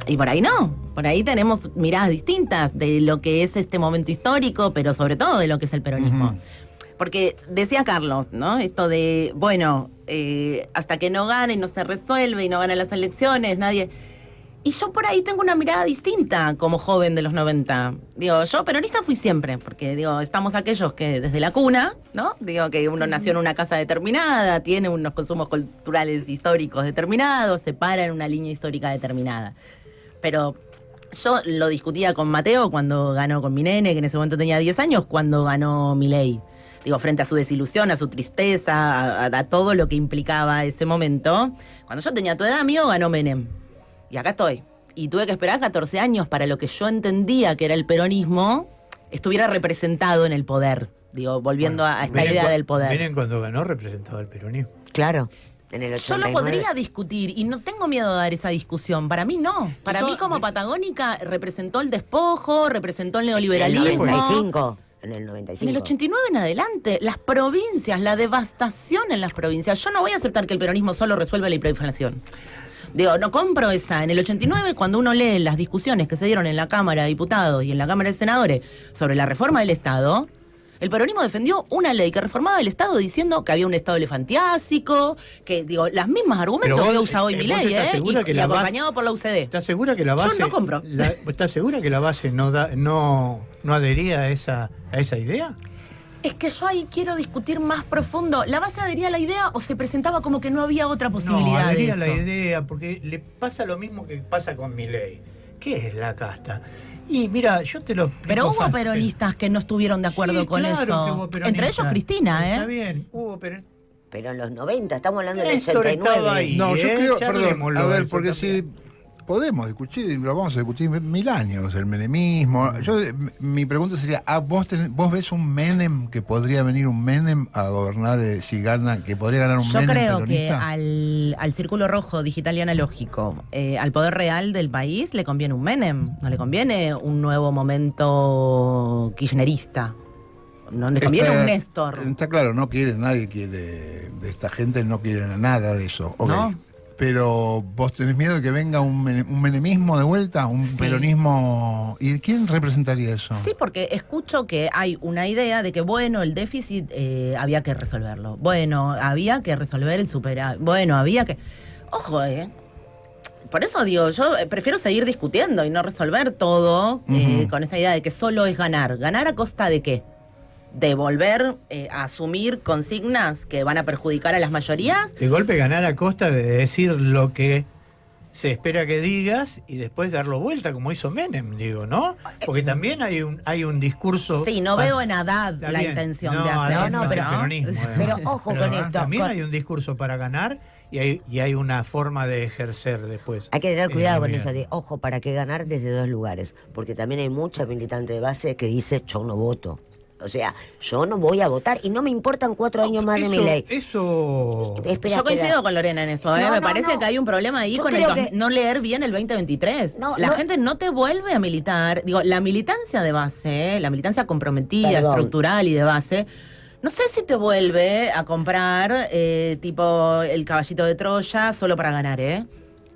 Y por ahí no, por ahí tenemos miradas distintas de lo que es este momento histórico, pero sobre todo de lo que es el peronismo. Ujú. Porque decía Carlos, ¿no? Esto de, bueno, hasta que no gane y no se resuelve y no ganan las elecciones, nadie... Y yo por ahí tengo una mirada distinta como joven de los 90. Digo, yo peronista fui siempre, porque digo, estamos aquellos que desde la cuna, ¿no? Digo que uno nació en una casa determinada, tiene unos consumos culturales históricos determinados, se para en una línea histórica determinada. Pero yo lo discutía con Mateo cuando ganó con mi nene, que en ese momento tenía 10 años, cuando ganó Milei. Digo, frente a su desilusión, a su tristeza, a todo lo que implicaba ese momento. Cuando yo tenía tu edad, amigo, ganó Menem. Y acá estoy. Y tuve que esperar 14 años para lo que yo entendía que era el peronismo estuviera representado en el poder. Digo, volviendo a esta idea del poder. Miren cuando ganó representado el peronismo. Claro, en el Yo 89. lo podría discutir y no tengo miedo de dar esa discusión. Para mí no. Para mí como patagónica representó el despojo, representó el En el neoliberalismo. 95. En el 95. En el 89 en adelante, las provincias, la devastación en las provincias. Yo no voy a aceptar que el peronismo solo resuelva la hiperinflación. Digo, no compro esa. En el 89, cuando uno lee las discusiones que se dieron en la Cámara de Diputados y en la Cámara de Senadores sobre la reforma del Estado, el peronismo defendió una ley que reformaba el Estado diciendo que había un Estado elefantiásico, que, digo, las mismas argumentos Pero que vos, usa hoy vos Milei, estás segura que y la base- acompañado por la UCD. ¿Estás segura que la base... Yo no compro. ¿Estás segura que la base no adhería a esa idea? Es que yo ahí quiero discutir más profundo. ¿La base adhería a la idea o se presentaba como que no había otra posibilidad No, de adhería eso? a la idea, porque le pasa lo mismo que pasa con Milei. ¿Qué es la casta? Y mira, yo te lo explico Pero hubo fácil. peronistas que no estuvieron de acuerdo Sí, con claro eso. que hubo peronistas. Entre ellos Cristina, Está bien, hubo peronistas. Pero en los 90, estamos hablando del Néstor 89. estaba ahí. No, yo creo, perdón, Charlémoslo a ver, eso porque también. si podemos discutir, lo vamos a discutir 1000 años, el menemismo. Mi pregunta sería, ¿vos ves un Menem, que podría venir un Menem a gobernar, si gana, que podría ganar un Yo Menem creo que peronista? al círculo rojo digital y analógico, al poder real del país, le conviene un Menem, no le conviene un nuevo momento kirchnerista. No le conviene un Néstor. Está claro, nadie quiere, de esta gente no quiere nada de eso. Ok. No. Pero vos tenés miedo de que venga un menemismo de vuelta, un Sí. peronismo. ¿Y quién representaría eso? Sí, porque escucho que hay una idea de que, bueno, el déficit había que resolverlo. Bueno, había que resolver el superávit. Bueno, había que... Ojo, Por eso digo, yo prefiero seguir discutiendo y no resolver todo con esa idea de que solo es ganar. ¿Ganar a costa de qué? ¿De volver a asumir consignas que van a perjudicar a las mayorías? De golpe ganar a costa de decir lo que se espera que digas y después darlo vuelta, como hizo Menem, digo, ¿no? Porque también hay un discurso... Sí, no veo en Haddad Está la bien. intención No, de hacer Haddad eso. no hace pero- peronismo, pero además. ojo con esto, También con- hay un discurso para ganar y hay una forma de ejercer después. Hay que tener cuidado con bien. eso de, ojo, para qué ganar desde dos lugares. Porque también hay mucha militante de base que dice, yo no voto. O sea, yo no voy a votar y no me importan 4 años más de mi ley. Eso... Espera, Yo coincido con Lorena en eso, No, Me no, parece no. que hay un problema ahí Yo con creo que- no leer bien el 2023. No, la no- gente no te vuelve a militar. Digo, la militancia de base, la militancia comprometida, Perdón. estructural y de base, no sé si te vuelve a comprar tipo el caballito de Troya solo para ganar,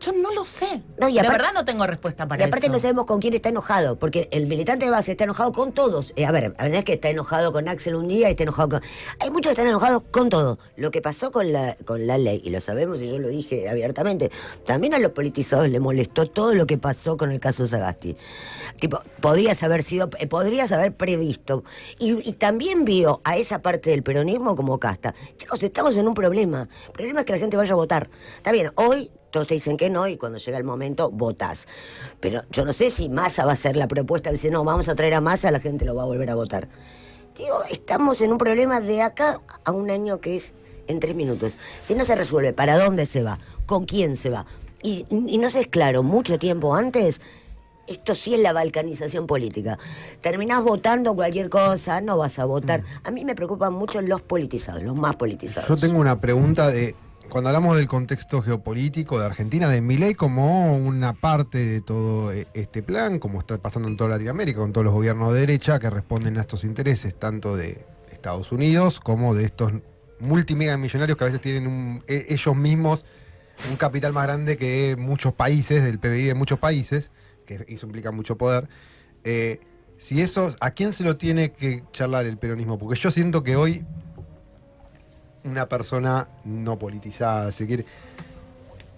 Yo no lo sé. No, y de aparte- verdad no tengo respuesta para Y aparte eso. no sabemos con quién está enojado, porque el militante de base está enojado con todos. A ver, no es que está enojado con Axel un día y está enojado con... Hay muchos que están enojados con todo. Lo que pasó con la ley, y lo sabemos y yo lo dije abiertamente, también a los politizados les molestó todo lo que pasó con el caso Sagasti. Tipo, podrías haber previsto. Y también vio a esa parte del peronismo como casta. Chicos, estamos en un problema. El problema es que la gente vaya a votar. Está bien, hoy... Todos te dicen que no y cuando llega el momento votás. Pero yo no sé si Massa va a hacer la propuesta de decir, no, vamos a traer a Massa, la gente lo va a volver a votar. Digo, estamos en un problema de acá a un año que es en 3 minutos. Si no se resuelve, ¿para dónde se va? ¿Con quién se va? Y no se es claro, mucho tiempo antes, esto sí es la balcanización política. Terminás votando cualquier cosa, no vas a votar. A mí me preocupan mucho los politizados, los más politizados. Yo tengo una pregunta de... Cuando hablamos del contexto geopolítico de Argentina, de Milei como una parte de todo este plan, como está pasando en toda Latinoamérica, con todos los gobiernos de derecha que responden a estos intereses, tanto de Estados Unidos como de estos multimega millonarios que a veces tienen ellos mismos un capital más grande que muchos países, del PBI de muchos países, que eso implica mucho poder. Si eso, ¿a quién se lo tiene que charlar el peronismo? Porque yo siento que hoy una persona no politizada, si quiere,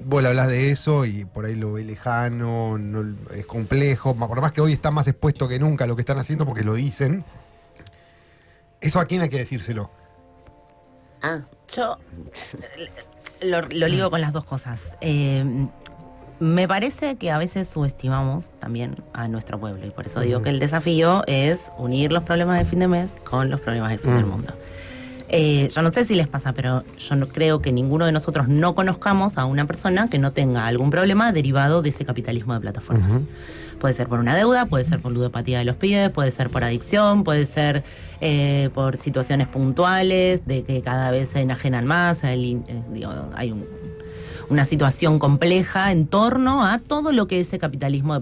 vos le hablás de eso y por ahí lo ve lejano, no, es complejo, por más que hoy está más expuesto que nunca a lo que están haciendo porque lo dicen. ¿Eso a quién hay que decírselo? Yo lo ligo con las dos cosas. Me parece que a veces subestimamos también a nuestro pueblo y por eso digo que el desafío es unir los problemas de fin de mes con los problemas del fin del mundo. Yo no sé si les pasa, pero yo no creo que ninguno de nosotros no conozcamos a una persona que no tenga algún problema derivado de ese capitalismo de plataformas. Puede ser por una deuda, puede ser por ludopatía de los pibes, puede ser por adicción, puede ser por situaciones puntuales de que cada vez se enajenan más, hay una situación compleja en torno a todo lo que ese capitalismo,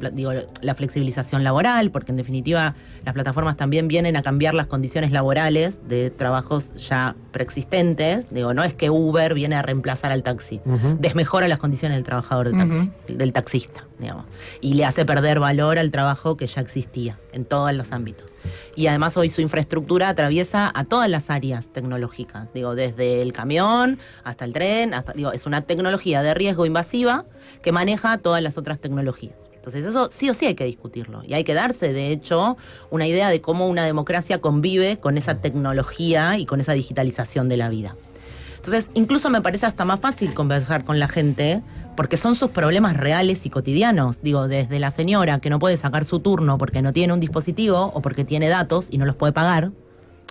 la flexibilización laboral, porque en definitiva las plataformas también vienen a cambiar las condiciones laborales de trabajos ya preexistentes. No es que Uber viene a reemplazar al taxi, desmejora las condiciones del trabajador del taxi, del taxista, digamos, y le hace perder valor al trabajo que ya existía en todos los ámbitos. Y además hoy su infraestructura atraviesa a todas las áreas tecnológicas, desde el camión hasta el tren, es una tecnología de riesgo invasiva que maneja todas las otras tecnologías. Entonces eso sí o sí hay que discutirlo y hay que darse, de hecho, una idea de cómo una democracia convive con esa tecnología y con esa digitalización de la vida. Entonces incluso me parece hasta más fácil conversar con la gente porque son sus problemas reales y cotidianos. Desde la señora que no puede sacar su turno porque no tiene un dispositivo o porque tiene datos y no los puede pagar,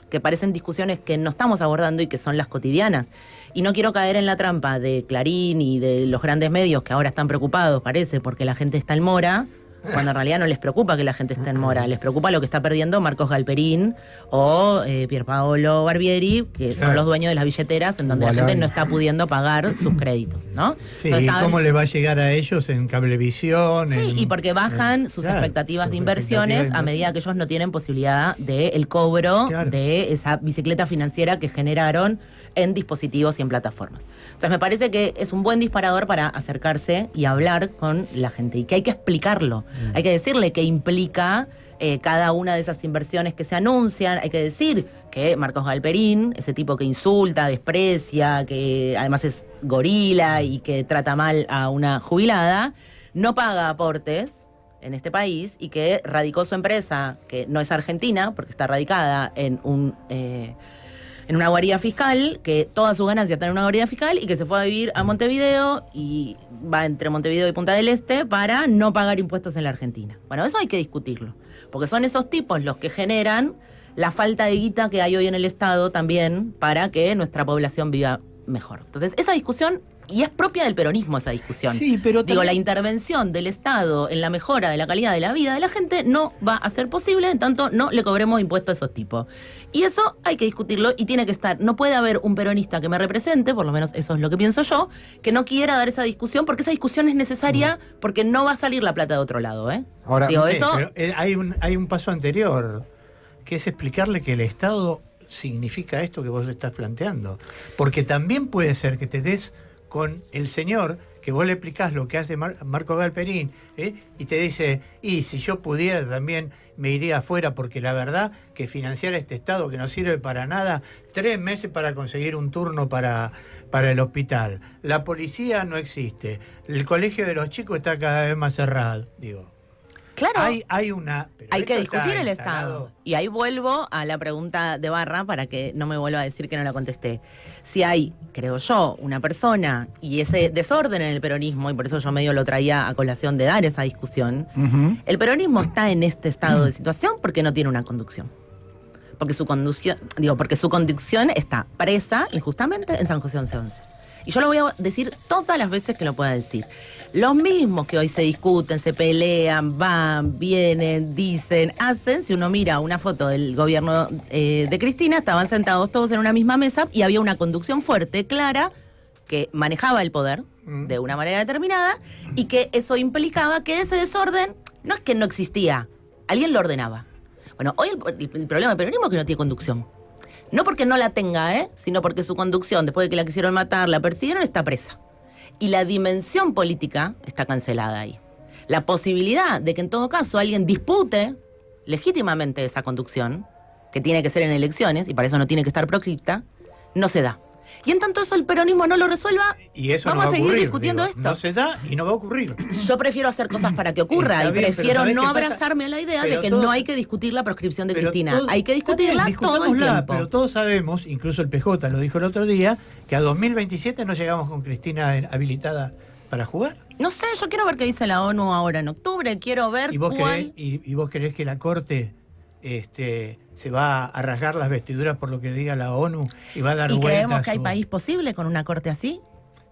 que parecen discusiones que no estamos abordando y que son las cotidianas. Y no quiero caer en la trampa de Clarín y de los grandes medios que ahora están preocupados, parece, porque la gente está en mora, cuando en realidad no les preocupa que la gente esté en mora, les preocupa lo que está perdiendo Marcos Galperín o Pierpaolo Barbieri, que son los dueños de las billeteras en donde la gente no está pudiendo pagar sus créditos, ¿no? Sí, ¿y cómo le va a llegar a ellos en Cablevisión? Sí, y porque bajan sus expectativas de inversiones a medida que ellos no tienen posibilidad del cobro de esa bicicleta financiera que generaron en dispositivos y en plataformas. Entonces me parece que es un buen disparador para acercarse y hablar con la gente y que hay que explicarlo. Hay que decirle qué implica cada una de esas inversiones que se anuncian. Hay que decir que Marcos Galperín, ese tipo que insulta, desprecia, que además es gorila y que trata mal a una jubilada, no paga aportes en este país y que radicó su empresa, que no es argentina, porque está radicada en una guarida fiscal, que toda su ganancia está en una guarida fiscal y que se fue a vivir a Montevideo y va entre Montevideo y Punta del Este para no pagar impuestos en la Argentina. Bueno, eso hay que discutirlo, porque son esos tipos los que generan la falta de guita que hay hoy en el Estado también para que nuestra población viva mejor. Entonces, esa discusión, y es propia del peronismo esa discusión. Sí, pero la intervención del Estado en la mejora de la calidad de la vida de la gente no va a ser posible en tanto no le cobremos impuestos a esos tipos. Y eso hay que discutirlo y tiene que estar. No puede haber un peronista que me represente, por lo menos eso es lo que pienso yo, que no quiera dar esa discusión, porque esa discusión es necesaria porque no va a salir la plata de otro lado. Ahora, eso... Pero hay un paso anterior, que es explicarle que el Estado significa esto que vos estás planteando. Porque también puede ser que te des con el señor que vos le explicás lo que hace Marco Galperín, y te dice, y si yo pudiera también me iría afuera, porque la verdad que financiar este Estado que no sirve para nada, 3 meses para conseguir un turno para el hospital, la policía no existe, el colegio de los chicos está cada vez más cerrado, digo. Claro, Hay que discutir el Estado. Y ahí vuelvo a la pregunta de Barra para que no me vuelva a decir que no la contesté. Si hay, creo yo, una persona y ese desorden en el peronismo, y por eso yo medio lo traía a colación de dar esa discusión, el peronismo está en este estado de situación porque no tiene una conducción. Porque su conducción está presa injustamente en San José 1111. Y yo lo voy a decir todas las veces que lo pueda decir. Los mismos que hoy se discuten, se pelean, van, vienen, dicen, hacen. Si uno mira una foto del gobierno de Cristina, estaban sentados todos en una misma mesa y había una conducción fuerte, clara, que manejaba el poder de una manera determinada y que eso implicaba que ese desorden no es que no existía, alguien lo ordenaba. Bueno, hoy el problema del peronismo es que no tiene conducción. No porque no la tenga, sino porque su conducción, después de que la quisieron matar, la persiguieron, está presa. Y la dimensión política está cancelada ahí. La posibilidad de que en todo caso alguien dispute legítimamente esa conducción, que tiene que ser en elecciones, y para eso no tiene que estar proscripta, no se da. Y en tanto eso el peronismo no lo resuelva, y eso vamos no va a seguir ocurrir, discutiendo esto. No se da y no va a ocurrir. Yo prefiero hacer cosas para que ocurra y prefiero no abrazarme a la idea de que no hay que discutir la proscripción de Cristina. Hay que discutirla todo el tiempo. Pero todos sabemos, incluso el PJ lo dijo el otro día, que a 2027 no llegamos con Cristina habilitada para jugar. No sé, yo quiero ver qué dice la ONU ahora en octubre, quiero ver ¿Y vos querés que la Corte se va a rasgar las vestiduras por lo que diga la ONU y va a dar vueltas? ¿Y creemos que hay o... país posible con una corte así?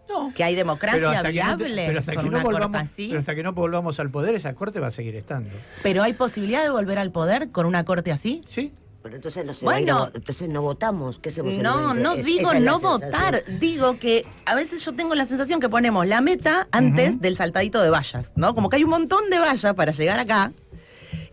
No. ¿Que hay democracia viable pero hasta con que una no corte así? Pero hasta que no volvamos al poder, esa corte va a seguir estando. ¿Pero hay posibilidad de volver al poder con una corte así? Sí. Pero entonces no se entonces no votamos. ¿Qué hacemos? No digo no votar. Digo que a veces yo tengo la sensación que ponemos la meta antes del saltadito de vallas, ¿no? Como que hay un montón de vallas para llegar acá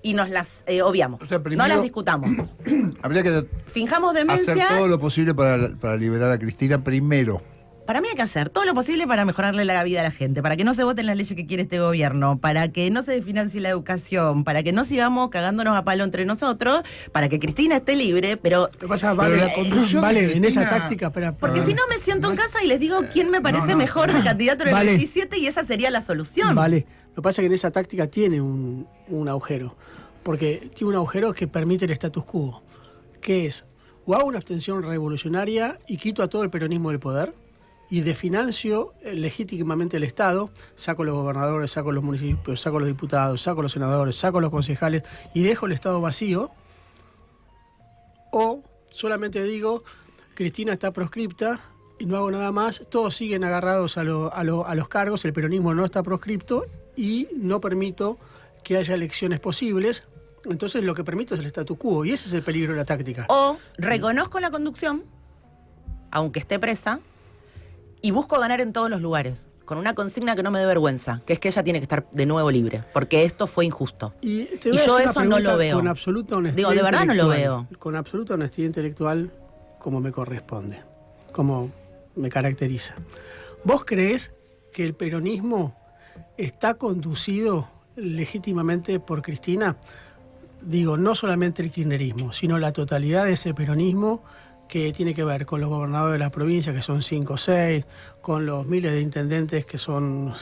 y nos las obviamos. O sea, primero, no las discutamos. Habría que finjamos demencia. Hacer todo lo posible para liberar a Cristina primero. Para mí hay que hacer todo lo posible para mejorarle la vida a la gente, para que no se voten las leyes que quiere este gobierno, para que no se desfinancie la educación, para que no sigamos cagándonos a palo entre nosotros, para que Cristina esté libre, pero... Vale, en esa táctica... Porque si no me siento en casa y les digo quién me parece mejor el candidato en el 27 y esa sería la solución. Vale, lo que pasa es que en esa táctica tiene un agujero, porque tiene un agujero que permite el status quo, que es, o hago una abstención revolucionaria y quito a todo el peronismo del poder, y desfinancio legítimamente el Estado, saco los gobernadores, saco los municipios, saco los diputados, saco los senadores, saco los concejales y dejo el Estado vacío, o solamente digo, Cristina está proscripta y no hago nada más, todos siguen agarrados a los cargos, el peronismo no está proscripto y no permito que haya elecciones posibles. Entonces lo que permito es el statu quo y ese es el peligro de la táctica. O reconozco la conducción, aunque esté presa, y busco ganar en todos los lugares, con una consigna que no me dé vergüenza, que es que ella tiene que estar de nuevo libre, porque esto fue injusto. Y yo eso no lo veo. Con absoluta honestidad. Digo, de verdad no lo veo. Con absoluta honestidad intelectual, como me corresponde, como me caracteriza. ¿Vos creés que el peronismo está conducido legítimamente por Cristina? Digo, no solamente el kirchnerismo, sino la totalidad de ese peronismo que tiene que ver con los gobernadores de las provincias, que son 5 o 6, con los miles de intendentes, que son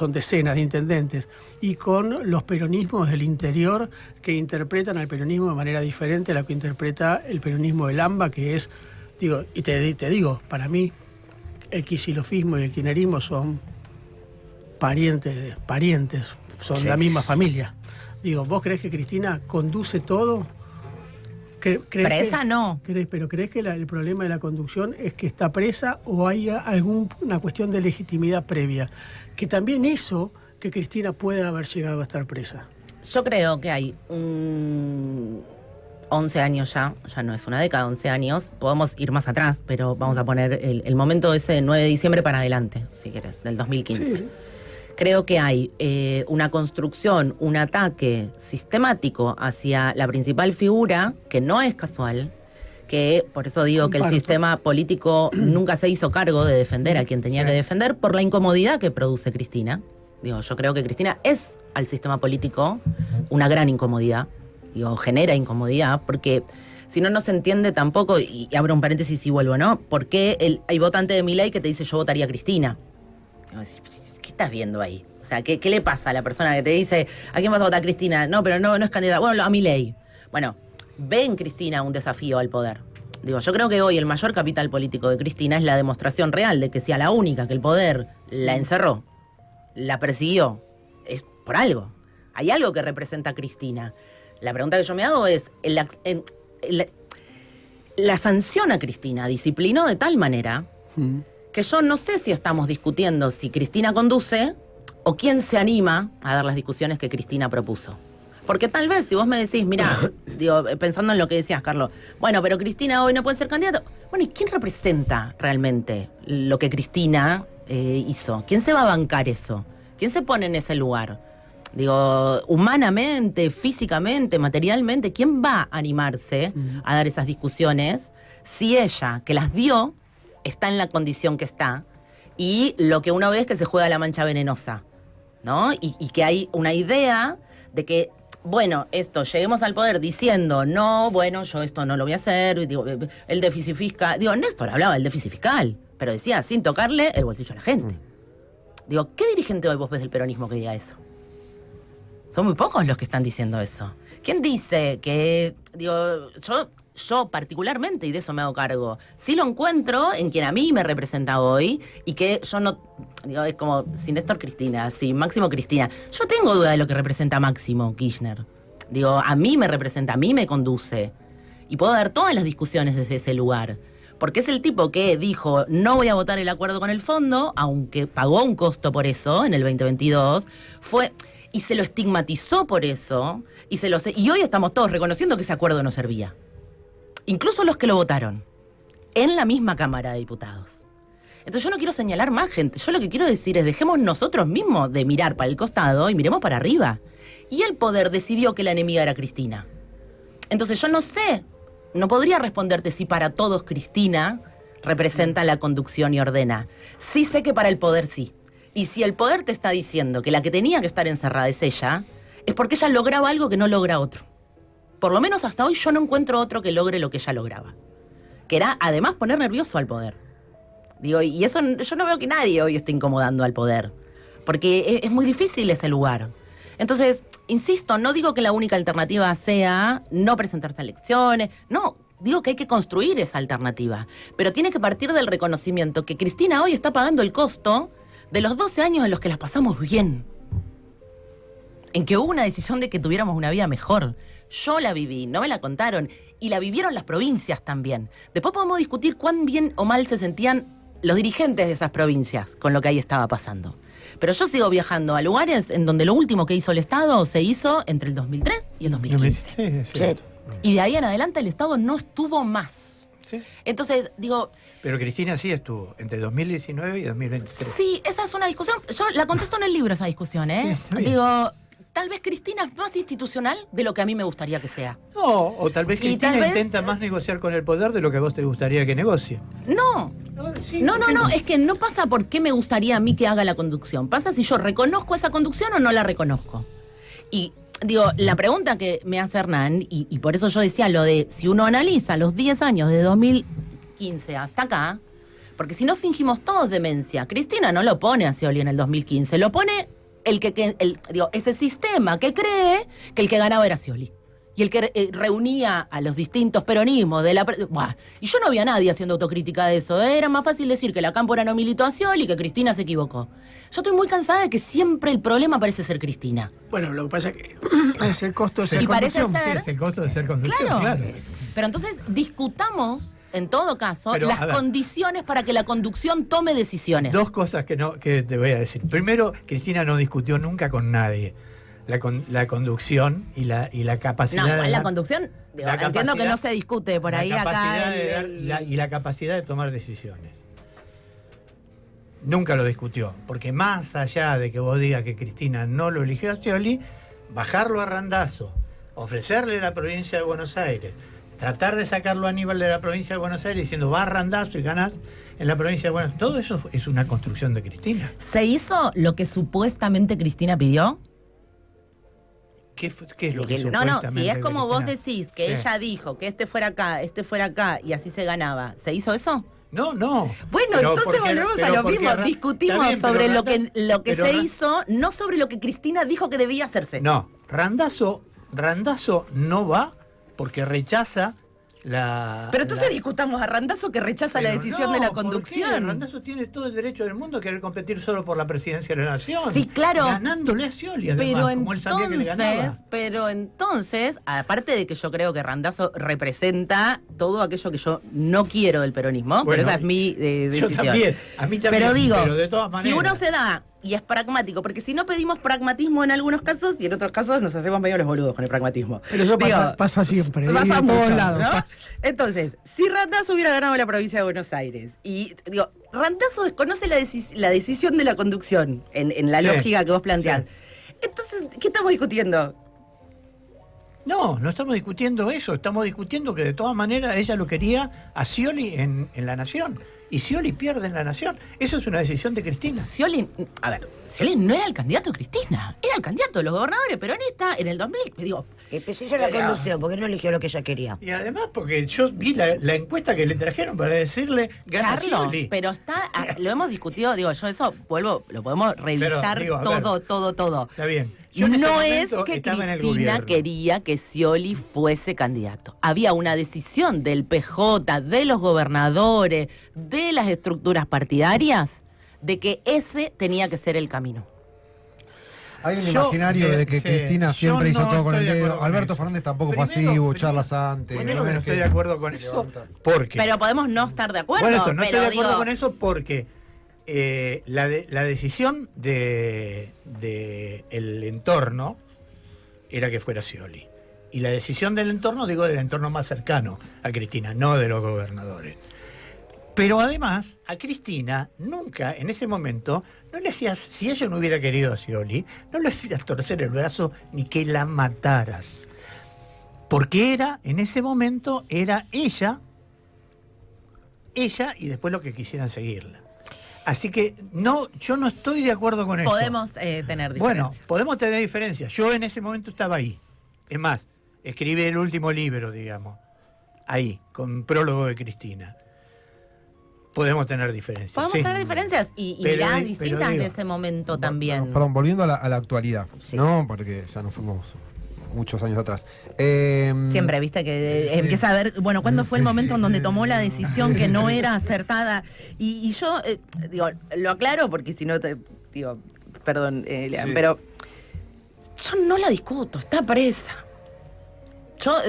decenas de intendentes, y con los peronismos del interior que interpretan al peronismo de manera diferente a la que interpreta el peronismo del AMBA, que es, digo, y te digo, para mí, el kicilofismo y el kirchnerismo son parientes, son la misma familia. Digo, ¿vos creés que Cristina conduce todo? Presa no. ¿Pero crees que el problema de la conducción es que está presa o hay alguna cuestión de legitimidad previa que también hizo que Cristina pueda haber llegado a estar presa? Yo creo que hay 11 años ya no es una década, 11 años, podemos ir más atrás, pero vamos a poner el momento ese de 9 de diciembre para adelante, si querés, del 2015. Sí. Creo que hay una construcción, un ataque sistemático hacia la principal figura, que no es casual, que por eso digo que el sistema político nunca se hizo cargo de defender a quien tenía que defender por la incomodidad que produce Cristina. Digo, yo creo que Cristina es al sistema político una gran incomodidad. Digo, genera incomodidad porque si no, no se entiende tampoco, y abro un paréntesis y vuelvo, ¿no? ¿Por qué hay votante de Milei que te dice yo votaría a Cristina? ¿Qué estás viendo ahí? O sea, ¿qué le pasa a la persona que te dice ¿a quién vas a votar, Cristina? No, pero no es candidata. Bueno, a Milei. Bueno, ve en Cristina un desafío al poder. Digo, yo creo que hoy el mayor capital político de Cristina es la demostración real de que si a la única que el poder la encerró, la persiguió, es por algo. Hay algo que representa a Cristina. La pregunta que yo me hago es, la sanción a Cristina disciplinó de tal manera que yo no sé si estamos discutiendo si Cristina conduce o quién se anima a dar las discusiones que Cristina propuso. Porque tal vez si vos me decís, mirá, digo, pensando en lo que decías, Carlos, bueno, pero Cristina hoy no puede ser candidata. Bueno, ¿y quién representa realmente lo que Cristina hizo? ¿Quién se va a bancar eso? ¿Quién se pone en ese lugar? Digo, humanamente, físicamente, materialmente, ¿quién va a animarse a dar esas discusiones si ella, que las dio, está en la condición que está? Y lo que uno ve es que se juega la mancha venenosa, ¿no? Y que hay una idea de que, bueno, lleguemos al poder diciendo, no, bueno, yo esto no lo voy a hacer, digo, el déficit fiscal. Digo, Néstor hablaba del déficit fiscal, pero decía, sin tocarle el bolsillo a la gente. Digo, ¿qué dirigente hoy vos ves del peronismo que diga eso? Son muy pocos los que están diciendo eso. ¿Quién dice que, digo, yo particularmente, y de eso me hago cargo, sí lo encuentro en quien a mí me representa hoy, y que yo no, digo, es como sin Néstor Cristina, sin Máximo Cristina. Yo tengo duda de lo que representa Máximo Kirchner. Digo, a mí me representa, a mí me conduce. Y puedo dar todas las discusiones desde ese lugar. Porque es el tipo que dijo, no voy a votar el acuerdo con el fondo, aunque pagó un costo por eso en el 2022, y se lo estigmatizó por eso, y hoy estamos todos reconociendo que ese acuerdo no servía. Incluso los que lo votaron, en la misma Cámara de Diputados. Entonces yo no quiero señalar más gente, yo lo que quiero decir es dejemos nosotros mismos de mirar para el costado y miremos para arriba. Y el poder decidió que la enemiga era Cristina. Entonces yo no sé, no podría responderte si para todos Cristina representa la conducción y ordena. Sí sé que para el poder sí. Y si el poder te está diciendo que la que tenía que estar encerrada es ella, es porque ella lograba algo que no logra otro. Por lo menos hasta hoy yo no encuentro otro que logre lo que ella lograba. Que era, además, poner nervioso al poder. Digo, y eso yo no veo que nadie hoy esté incomodando al poder. Porque es muy difícil ese lugar. Entonces, insisto, no digo que la única alternativa sea no presentarse a elecciones. No, digo que hay que construir esa alternativa. Pero tiene que partir del reconocimiento que Cristina hoy está pagando el costo de los 12 años en los que las pasamos bien. En que hubo una decisión de que tuviéramos una vida mejor. Yo la viví, no me la contaron, y la vivieron las provincias también. Después podemos discutir cuán bien o mal se sentían los dirigentes de esas provincias con lo que ahí estaba pasando. Pero yo sigo viajando a lugares en donde lo último que hizo el Estado se hizo entre el 2003 y el 2015. Sí. Y de ahí en adelante el Estado no estuvo más. Sí. Entonces, digo... Pero Cristina sí estuvo entre 2019 y 2023. Sí, esa es una discusión. Yo la contesto en el libro, esa discusión, ¿eh? Sí, digo... Tal vez Cristina es más institucional de lo que a mí me gustaría que sea. No, o tal vez Cristina tal vez, intenta más negociar con el poder de lo que a vos te gustaría que negocie. No, es que no pasa por qué me gustaría a mí que haga la conducción. Pasa si yo reconozco esa conducción o no la reconozco. Y digo, la pregunta que me hace Hernán, y por eso yo decía lo de si uno analiza los 10 años de 2015 hasta acá, porque si no fingimos todos demencia, Cristina no lo pone a Scioli en el 2015, lo pone... ese sistema que cree que el que ganaba era Scioli. Y el que reunía a los distintos peronismos de la... Y yo no vi a nadie haciendo autocrítica de eso. Era más fácil decir que la Cámpora no militó a Scioli y que Cristina se equivocó. Yo estoy muy cansada de que siempre el problema parece ser Cristina. Bueno, lo que pasa es que es el costo de ser y parece conducción. ser... Es el costo de ser conducción, claro. Pero entonces discutamos, en todo caso, Pero, las condiciones para que la conducción tome decisiones. Dos cosas que te voy a decir. Primero, Cristina no discutió nunca con nadie la conducción y la capacidad... No, igual la conducción, entiendo que no se discute por ahí acá. Y la capacidad de tomar decisiones. Nunca lo discutió, porque más allá de que vos digas que Cristina no lo eligió a Scioli, bajarlo a Randazzo, ofrecerle la provincia de Buenos Aires, tratar de sacarlo a Aníbal de la provincia de Buenos Aires diciendo va a Randazzo y ganás en la provincia de Buenos Aires. Todo eso es una construcción de Cristina. ¿Se hizo lo que supuestamente Cristina pidió? ¿Qué es lo que No, supuestamente si es como Cristina? vos decís, que Sí. ella dijo que este fuera acá y así se ganaba, ¿se hizo eso? No. Bueno, Pero entonces porque- volvemos a pero lo porque mismo, Ra- discutimos está bien, pero sobre lo Randazzo- que pero se Ra- hizo, no sobre lo que Cristina dijo que debía hacerse. No, Randazzo no va porque rechaza la... Pero entonces la- discutamos a Randazzo que rechaza la Pero decisión no, de la ¿por qué? conducción. Randazzo tiene todo el derecho del mundo a querer competir solo por la presidencia de la nación. Sí, claro. Ganándole a Scioli, además, Pero como él sabía que le ganaba. entonces, aparte de que yo creo que Randazzo representa todo aquello que yo no quiero del peronismo, Bueno, pero esa es mi Yo decisión. también, a mí también, Pero digo, pero de todas si maneras. uno se da y es pragmático, porque si no pedimos pragmatismo en algunos casos y en otros casos nos hacemos medio los boludos con el pragmatismo. Pero eso Digo, pasa siempre. pasa en todos Pasa, lados, ¿no? pasa. Entonces, si Randazzo hubiera ganado la provincia de Buenos Aires, y digo, Randazzo desconoce la decisión de la conducción en la Sí, lógica que vos planteás. sí. Entonces, ¿qué estamos discutiendo? No estamos discutiendo eso, estamos discutiendo que de todas maneras ella lo quería a Scioli en la nación. Y Scioli pierde en la nación. Eso es una decisión de Cristina. Scioli no era el candidato de Cristina, era el candidato de los gobernadores peronistas en el 2000. Digo, Empecé yo la conducción, porque no eligió lo que ella quería. Y además porque yo vi la encuesta que le trajeron para decirle gana Carlos, Scioli. pero lo hemos discutido, digo, yo eso lo podemos revisar Pero, digo, a ver. todo. Está bien. Yo en ese No es momento que estaba en el Cristina gobierno. quería que Scioli fuese candidato. Había una decisión del PJ, de los gobernadores, de las estructuras partidarias, de que ese tenía que ser el camino. Hay un Yo, imaginario de que sí, Cristina yo siempre hizo no todo con el estoy de dedo. acuerdo con Alberto eso. Fernández tampoco fue así, Primero- hubo charlas antes. Primero que no es estoy de acuerdo con eso, levanta. porque... Pero podemos no estar de acuerdo. Bueno, eso, no pero estoy de acuerdo digo, con eso porque la decisión de el entorno era que fuera Scioli. Y la decisión del entorno, digo, del entorno más cercano a Cristina, no de los gobernadores. Pero además, a Cristina nunca, en ese momento, no le hacías, si ella no hubiera querido a Scioli, no le hacías torcer el brazo ni que la mataras. Porque en ese momento, era ella y después lo que quisieran seguirla. Así que yo no estoy de acuerdo con eso. podemos tener diferencias. Bueno, podemos tener diferencias. Yo en ese momento estaba ahí. Es más, escribí el último libro, digamos. Ahí, con prólogo de Cristina. Podemos tener diferencias. Podemos sí. tener diferencias y Pero miradas digo- distintas digo, de ese momento también. Perdón, volviendo a la actualidad, Sí. ¿no? Porque ya nos fuimos muchos años atrás. Siempre, viste, que empieza a ver, bueno, ¿cuándo fue el momento en donde tomó la decisión que no era acertada? Y yo, digo, lo aclaro porque si no, digo, perdón, Lean, pero yo no la discuto, está presa.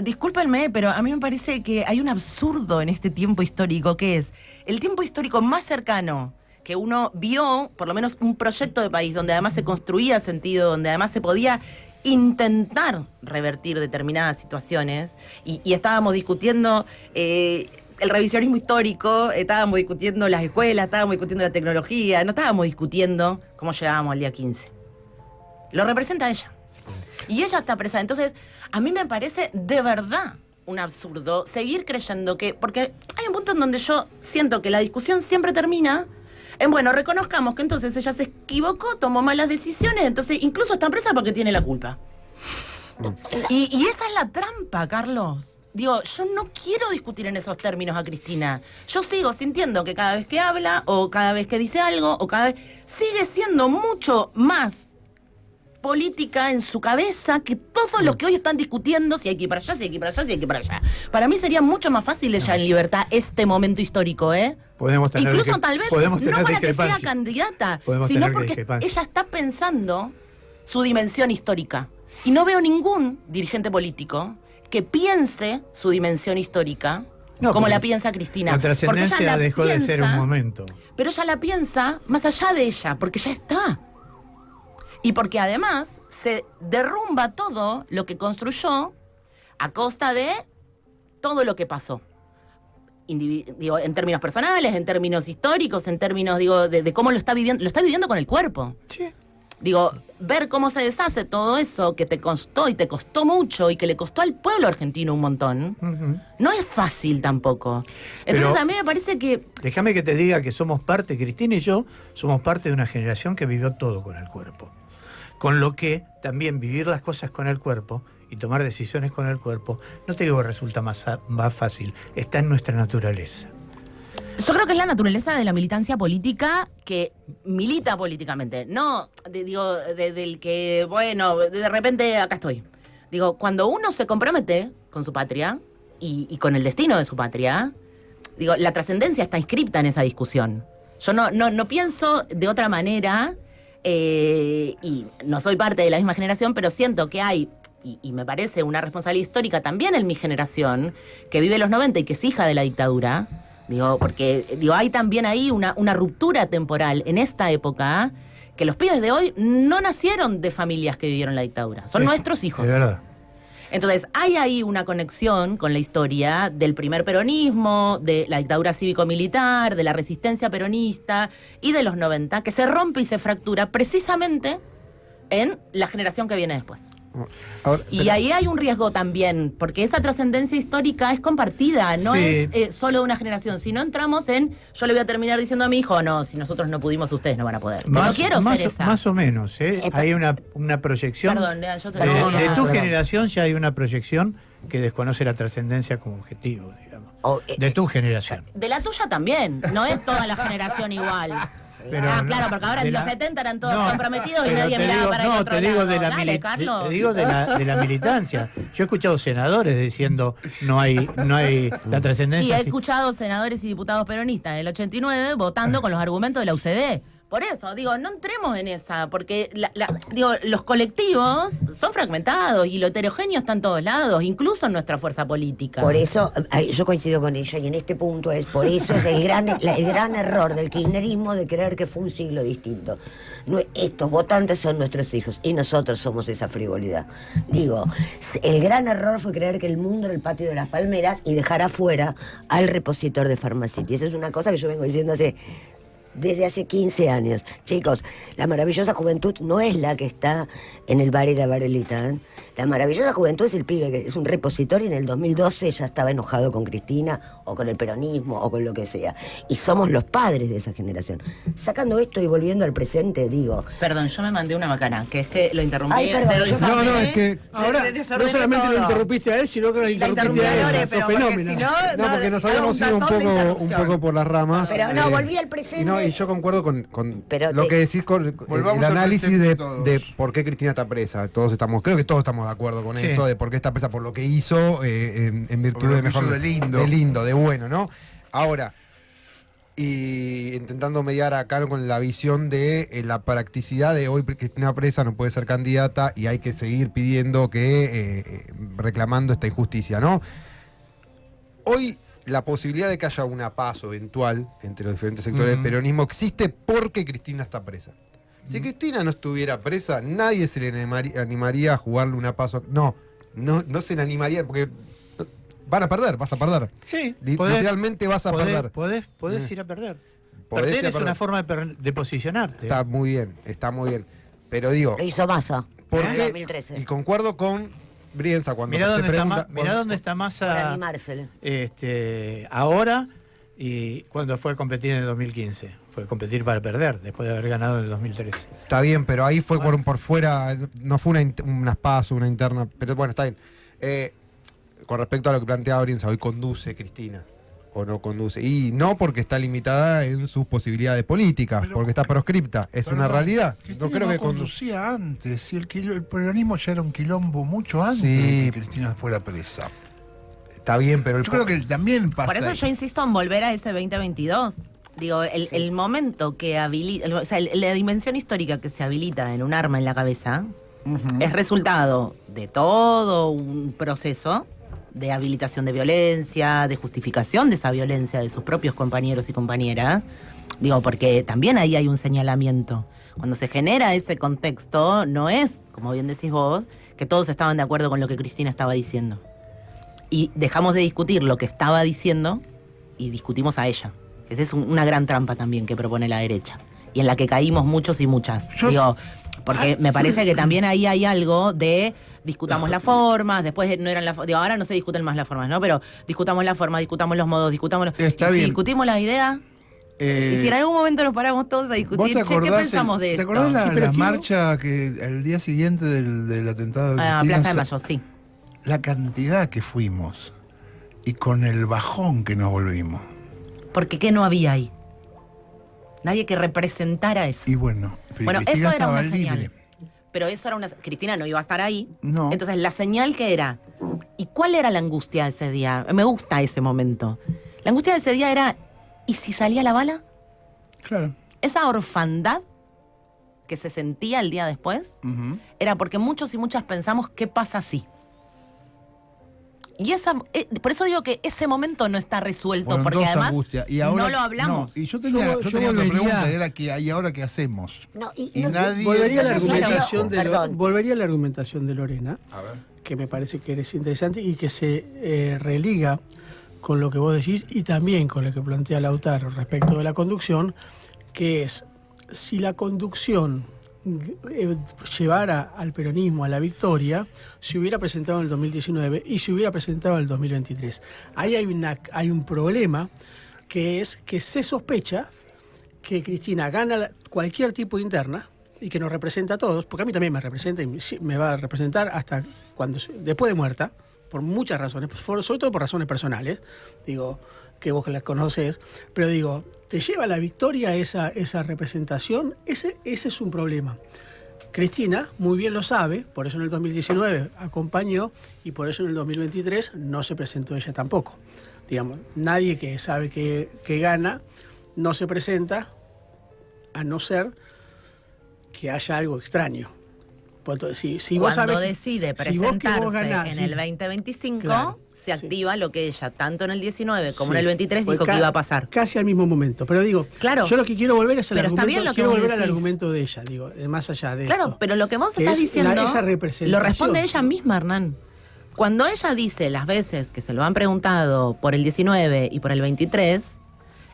Discúlpenme, pero a mí me parece que hay un absurdo en este tiempo histórico, que es el tiempo histórico más cercano que uno vio, por lo menos un proyecto de país, donde además se construía sentido, donde además se podía intentar revertir determinadas situaciones, y estábamos discutiendo el revisionismo histórico, estábamos discutiendo las escuelas, estábamos discutiendo la tecnología, no estábamos discutiendo cómo llegábamos al día 15. Lo representa ella. Y ella está presa. Entonces, a mí me parece de verdad un absurdo seguir creyendo que... Porque hay un punto en donde yo siento que la discusión siempre termina en, bueno, reconozcamos que entonces ella se equivocó, tomó malas decisiones, entonces incluso está presa porque tiene la culpa. Y esa es la trampa, Carlos. Digo, yo no quiero discutir en esos términos a Cristina. Yo sigo sintiendo que cada vez que habla, o cada vez que dice algo, o cada vez... sigue siendo mucho más política en su cabeza que todos los que hoy están discutiendo si hay que ir para allá, si hay que ir para allá, si hay que ir para allá. Para mí sería mucho más fácil ella en libertad este momento histórico, ¿eh? Podemos tener Incluso tal vez podemos no tener para que sea discrepancias. candidata, Podemos sino tener porque discrepancias. ella está pensando su dimensión histórica. Y no veo ningún dirigente político que piense su dimensión histórica No, como porque la piensa Cristina. La Porque ella trascendencia la dejó de ser un piensa, momento. pero ella la piensa más allá de ella, porque ya está. Y porque además se derrumba todo lo que construyó a costa de todo lo que pasó. Digo, en términos personales, en términos históricos, en términos, digo, de cómo lo está viviendo con el cuerpo. Sí. Digo, ver cómo se deshace todo eso que te costó y te costó mucho y que le costó al pueblo argentino un montón, no es fácil tampoco. Entonces Pero a mí me parece que... déjame que te diga que somos parte, Cristina y yo, somos parte de una generación que vivió todo con el cuerpo. Con lo que también vivir las cosas con el cuerpo y tomar decisiones con el cuerpo, no te digo que resulta más fácil, está en nuestra naturaleza. Yo creo que es la naturaleza de la militancia política que milita políticamente. No, del que, bueno, de repente acá estoy. Digo, cuando uno se compromete con su patria y con el destino de su patria, digo, la trascendencia está inscripta en esa discusión. Yo no pienso de otra manera, y no soy parte de la misma generación, pero siento que hay, y me parece una responsabilidad histórica también en mi generación, que vive los 90 y que es hija de la dictadura. Digo, porque hay también ahí una ruptura temporal en esta época, que los pibes de hoy no nacieron de familias que vivieron la dictadura, son nuestros hijos. Es verdad. Entonces, hay ahí una conexión con la historia del primer peronismo, de la dictadura cívico-militar, de la resistencia peronista y de los 90, que se rompe y se fractura precisamente en la generación que viene después. Ahora, Y ahí hay un riesgo también, porque esa trascendencia histórica es compartida, no Sí. es solo de una generación. Si no entramos en, yo le voy a terminar diciendo a mi hijo, no, si nosotros no pudimos, ustedes no van a poder. No quiero ser esa. Más o menos, ¿eh? Hay una proyección. Perdón, Lea, yo te de, lo de digo. tu generación ya hay una proyección que desconoce la trascendencia como objetivo, digamos. De tu generación. De la tuya también, no es toda la generación igual. Pero claro, porque ahora de en los la- 70 eran todos No, comprometidos y pero nadie te miraba digo- para el no, otro te digo lado. de la Dale, Carlos. te digo de la militancia. Yo he escuchado senadores diciendo no hay la Y trascendencia. he escuchado senadores y diputados peronistas en el 89 votando con los argumentos de la UCD. Por eso, digo, no entremos en esa, porque los colectivos son fragmentados y lo heterogéneo está en todos lados, incluso en nuestra fuerza política. Por eso, yo coincido con ella, y en este punto por eso es el gran error del kirchnerismo de creer que fue un siglo distinto. Estos votantes son nuestros hijos y nosotros somos esa frivolidad. Digo, el gran error fue creer que el mundo era el patio de las palmeras y dejar afuera al repositor de Pharmacity. Esa es una cosa que yo vengo diciendo desde hace 15 años. Chicos, la maravillosa juventud no es la que está en el Varela Varelita, ¿eh? La maravillosa juventud es el pibe que es un repositor y en el 2012 ya estaba enojado con Cristina o con el peronismo o con lo que sea. Y somos los padres de esa generación. Sacando esto y volviendo al presente, digo... Perdón, yo me mandé una macana, que es que lo interrumpí. Ay, perdón, te lo yo- desordené. No, es que- Ahora, no desordené solamente todo. lo interrumpiste a él, sino que lo interrumpiste a Lore, ella. pero Sos porque fenómeno. si no, No, porque nos hago habíamos ido un tantón de poco interrupción. por las ramas. Pero no, volví al presente. Y yo concuerdo con Pero lo te- que decís con Volvamos el al análisis presente todos. de por qué Cristina está presa. Creo que todos estamos de acuerdo con Sí. eso, de por qué está presa, por lo que hizo en virtud Por lo de que hizo de lindo. de bueno, ¿no? Ahora, y intentando mediar acá con la visión de la practicidad de hoy Cristina presa no puede ser candidata y hay que seguir pidiendo reclamando esta injusticia, ¿no? Hoy la posibilidad de que haya una PASO eventual entre los diferentes sectores del peronismo existe porque Cristina está presa. Si Cristina no estuviera presa, nadie se le animaría a jugarle una PASO. No se le animaría porque vas a perder. Sí, Literalmente vas a perder. Podés ir a perder. Podés ir Perder a es perder. una forma de posicionarte. Está muy bien. Pero digo, Lo hizo Massa ¿por en el qué? 2013. Y concuerdo con Brienza cuando Mirá se dónde, pregunta. mirá dónde está Para Massa animársele. ahora y cuando fue a competir en el 2015. Fue a competir para perder, después de haber ganado en el 2013. Está bien, pero ahí fue por fuera, no fue unas PASO, una interna, pero bueno, está bien. Con respecto a lo que planteaba Brienza, hoy conduce Cristina, o no conduce. Y no porque está limitada en sus posibilidades políticas, Pero- porque está proscripta, es una Perdón, realidad. Cristina No creo que conducía antes, si el peronismo ya era un quilombo mucho antes Sí. de que Cristina fuera presa. está bien, pero Yo creo que también pasa. Por eso ahí. yo insisto en volver a ese 2022. Digo, el momento que habilita, o sea, la dimensión histórica que se habilita en un arma en la cabeza es resultado de todo un proceso de habilitación de violencia, de justificación de esa violencia de sus propios compañeros y compañeras. Digo, porque también ahí hay un señalamiento. Cuando se genera ese contexto, no es, como bien decís vos, que todos estaban de acuerdo con lo que Cristina estaba diciendo. Y dejamos de discutir lo que estaba diciendo y discutimos a ella. Esa es una gran trampa también que propone la derecha. Y en la que caímos muchos y muchas. Yo- Digo, Porque me parece que también ahí hay algo de discutamos las formas, después no eran las formas, ahora no se discuten más las formas, ¿no? Pero discutamos las formas, discutamos los modos, discutamos los... Está y si bien. discutimos la idea... y si en algún momento nos paramos todos a ¿Vos discutir, te che, ¿qué acordás, pensamos de ¿te esto? acordás Sí, pero la ¿qué marcha que el día siguiente del atentado de Ah, Cristina, Plaza de Mayo, sí. la cantidad que fuimos y con el bajón que nos volvimos? Porque ¿qué no había ahí? Nadie que representara eso. Y bueno, pero Bueno, Cristina eso era una estaba señal. libre. Pero eso era una... Cristina no iba a estar ahí. No. Entonces, la señal que era... ¿Y cuál era la angustia de ese día? Me gusta ese momento. La angustia de ese día era... ¿Y si salía la bala? Claro. Esa orfandad que se sentía el día después Ujú. era porque muchos y muchas pensamos, ¿qué pasa si? Y por eso digo que ese momento no está resuelto, Fueron porque dos además angustias. Y ahora, no lo hablamos. no, y yo tenía otra volvería- pregunta, era que ¿y ahora qué hacemos? No, Y no, nadie... Volvería a la no sé si argumentación habló- perdón. volvería a la argumentación de Lorena, A ver. que me parece que es interesante y que se religa con lo que vos decís y también con lo que plantea Lautaro respecto de la conducción, que es, si la conducción llevara al peronismo a la victoria, se hubiera presentado en el 2019 y se hubiera presentado en el 2023. Ahí hay un problema, que es que se sospecha que Cristina gana cualquier tipo de interna y que nos representa a todos, porque a mí también me representa y me va a representar hasta después de muerta, por muchas razones, sobre todo por razones personales, digo, que vos las conocés, pero digo, te lleva a la victoria esa representación, ese es un problema. Cristina muy bien lo sabe, por eso en el 2019 acompañó y por eso en el 2023 no se presentó ella tampoco. Digamos, nadie que sabe que gana no se presenta, a no ser que haya algo extraño. Entonces, si vos Cuando sabés, decide si vos que vos presentarse ganás, en sí. el 2025, Claro, se sí. activa lo que ella, tanto en el 19 como Sí. en el 23, Fue dijo que iba a pasar. Casi al mismo momento. Pero digo, Claro. yo lo que quiero volver es al Pero está argumento, bien lo que quiero vos volver al decís. argumento de ella, digo, más allá de Claro, esto. pero lo que vos Que estás es diciendo esa representación. lo responde ella misma, Hernán. Cuando ella dice las veces que se lo han preguntado por el 19 y por el 23,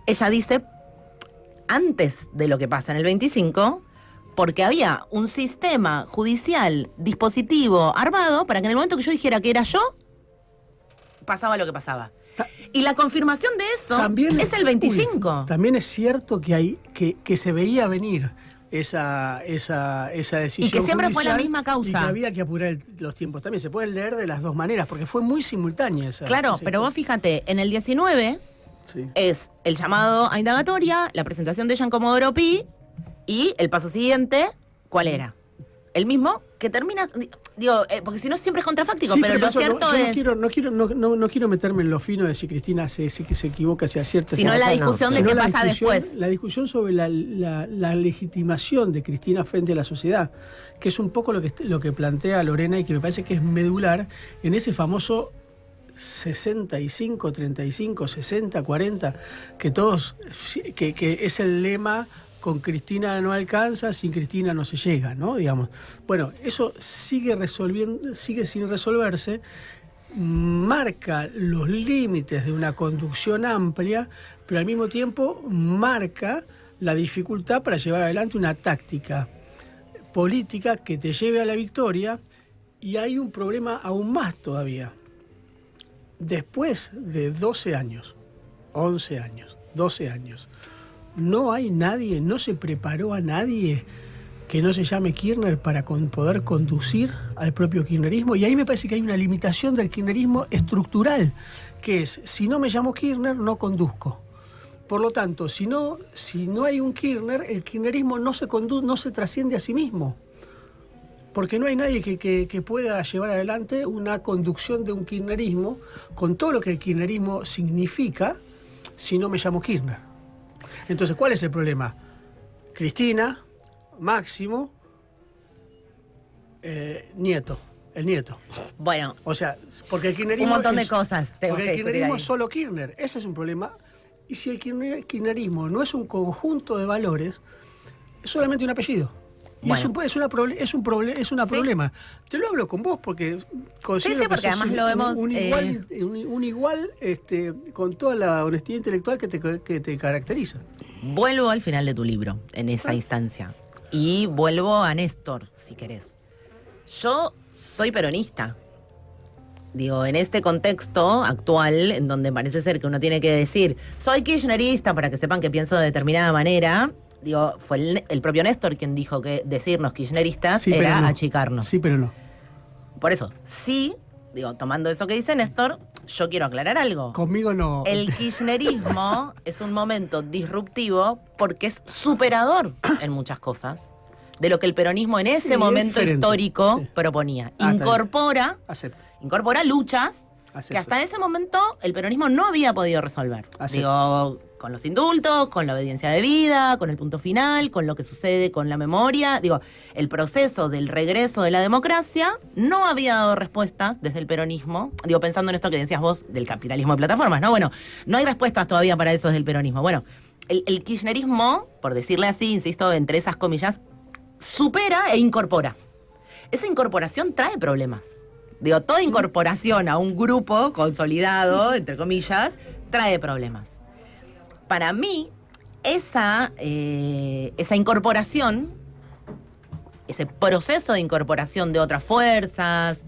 ella dice antes de lo que pasa en el 25, porque había un sistema judicial dispositivo armado para que en el momento que yo dijera que era yo, pasaba lo que pasaba. Y la confirmación de eso es el 25. También es cierto que hay que se veía venir esa decisión Y que siempre fue la judicial misma causa. y que había que apurar los tiempos. También se pueden leer de las dos maneras, porque fue muy simultánea esa. Claro, esa- pero vos fíjate, en el 19 Sí. es el llamado a indagatoria, la presentación de ella en Comodoro Pi y el paso siguiente, ¿cuál era? El mismo que termina, digo, porque si no siempre es contrafáctico, Sí, pero lo eso cierto yo es... no quiero meterme en lo fino de si Cristina se equivoca, si acierta. Sino si la no. discusión de Sino qué la pasa discusión- después. La discusión sobre la legitimación de Cristina frente a la sociedad, que es un poco lo que plantea Lorena y que me parece que es medular en ese famoso 65, 35, 60, 40, que todos, que es el lema: con Cristina no alcanza, sin Cristina no se llega, ¿no? Digamos. Bueno, eso sigue sin resolverse, marca los límites de una conducción amplia, pero al mismo tiempo marca la dificultad para llevar adelante una táctica política que te lleve a la victoria, y hay un problema aún más todavía. Después de 12 años, 11 años, 12 años, no hay nadie, no se preparó a nadie que no se llame Kirchner para poder conducir al propio kirchnerismo, y ahí me parece que hay una limitación del kirchnerismo estructural, que es: si no me llamo Kirchner, no conduzco. Por lo tanto, si no hay un Kirchner, el kirchnerismo no se trasciende a sí mismo. Porque no hay nadie que pueda llevar adelante una conducción de un kirchnerismo con todo lo que el kirchnerismo significa si no me llamo Kirchner. Entonces, ¿cuál es el problema? Cristina, Máximo, Nieto, el nieto. Bueno, O sea, porque el kirchnerismo un montón de cosas tengo porque que el discutir kirchnerismo ahí. es solo Kirchner. Ese es un problema. Y si el kirchnerismo no es un conjunto de valores, es solamente un apellido. Y Bueno. es una Sí. problema. Te lo hablo con vos porque considero Sí, porque que sos además lo vemos, un igual con toda la honestidad intelectual que te caracteriza. vuelvo al final de tu libro, en esa instancia. Y vuelvo a Néstor, si querés. Yo soy peronista. Digo, en este contexto actual, en donde parece ser que uno tiene que decir, soy kirchnerista para que sepan que pienso de determinada manera, digo, fue el propio Néstor quien dijo que decirnos kirchneristas Sí, pero era no. achicarnos. Sí, pero no. Por eso, sí, digo, tomando eso que dice Néstor, yo quiero aclarar algo. Conmigo no. El kirchnerismo es un momento disruptivo porque es superador en muchas cosas de lo que el peronismo en ese Sí, es momento diferente. histórico Sí. proponía. Ah, Incorpora luchas Acepto. que hasta ese momento el peronismo no había podido resolver. Acepto. Digo, con los indultos, con la obediencia debida, con el punto final, con lo que sucede con la memoria. Digo, el proceso del regreso de la democracia no había dado respuestas desde el peronismo. Digo, pensando en esto que decías vos del capitalismo de plataformas, ¿no? Bueno, no hay respuestas todavía para eso desde el peronismo. Bueno, el kirchnerismo, por decirle así, insisto, entre esas comillas, supera e incorpora. Esa incorporación trae problemas. Digo, toda incorporación a un grupo consolidado, entre comillas, trae problemas. Para mí, esa incorporación, ese proceso de incorporación de otras fuerzas,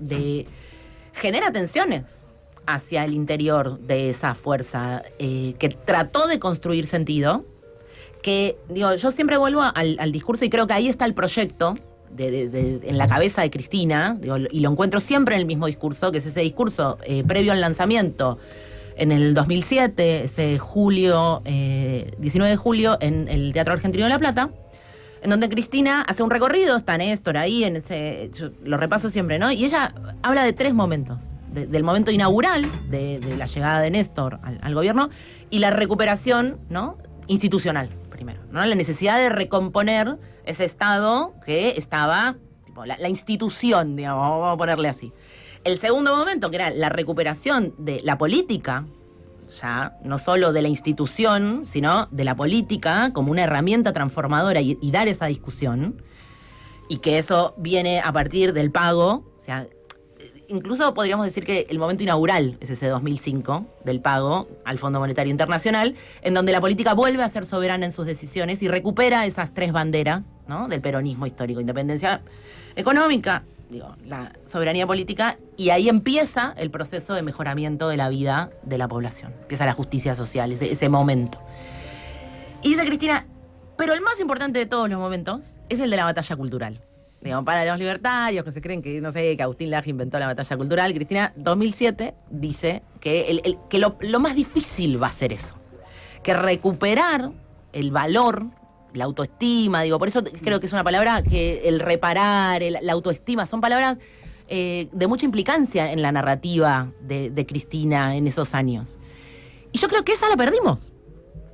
genera tensiones hacia el interior de esa fuerza que trató de construir sentido. Que, digo, yo siempre vuelvo al discurso y creo que ahí está el proyecto en la cabeza de Cristina, digo, y lo encuentro siempre en el mismo discurso, que es ese discurso previo al lanzamiento en el 2007, ese 19 de julio, en el Teatro Argentino de La Plata, en donde Cristina hace un recorrido, está Néstor ahí, yo lo repaso siempre, ¿no? Y ella habla de 3 momentos. Del momento inaugural de la llegada de Néstor al gobierno y la recuperación, ¿no?, institucional, primero, ¿no? La necesidad de recomponer ese Estado que estaba, tipo, la institución, digamos, vamos a ponerle así. El segundo momento, que era la recuperación de la política, ya no solo de la institución, sino de la política como una herramienta transformadora y dar esa discusión, y que eso viene a partir del pago, o sea, incluso podríamos decir que el momento inaugural es ese 2005 del pago al Fondo Monetario Internacional, en donde la política vuelve a ser soberana en sus decisiones y recupera esas 3 banderas, ¿no?, del peronismo histórico: independencia económica, digo, la soberanía política, y ahí empieza el proceso de mejoramiento de la vida de la población. Empieza la justicia social, ese momento. Y dice Cristina, pero el más importante de todos los momentos es el de la batalla cultural. Digamos, para los libertarios que se creen que, no sé, que Agustín Laje inventó la batalla cultural, Cristina, 2007, dice que, lo más difícil va a ser eso. Que recuperar el valor, la autoestima, digo, por eso creo que es una palabra que el reparar, la autoestima, son palabras de mucha implicancia en la narrativa de Cristina en esos años. Y yo creo que esa la perdimos.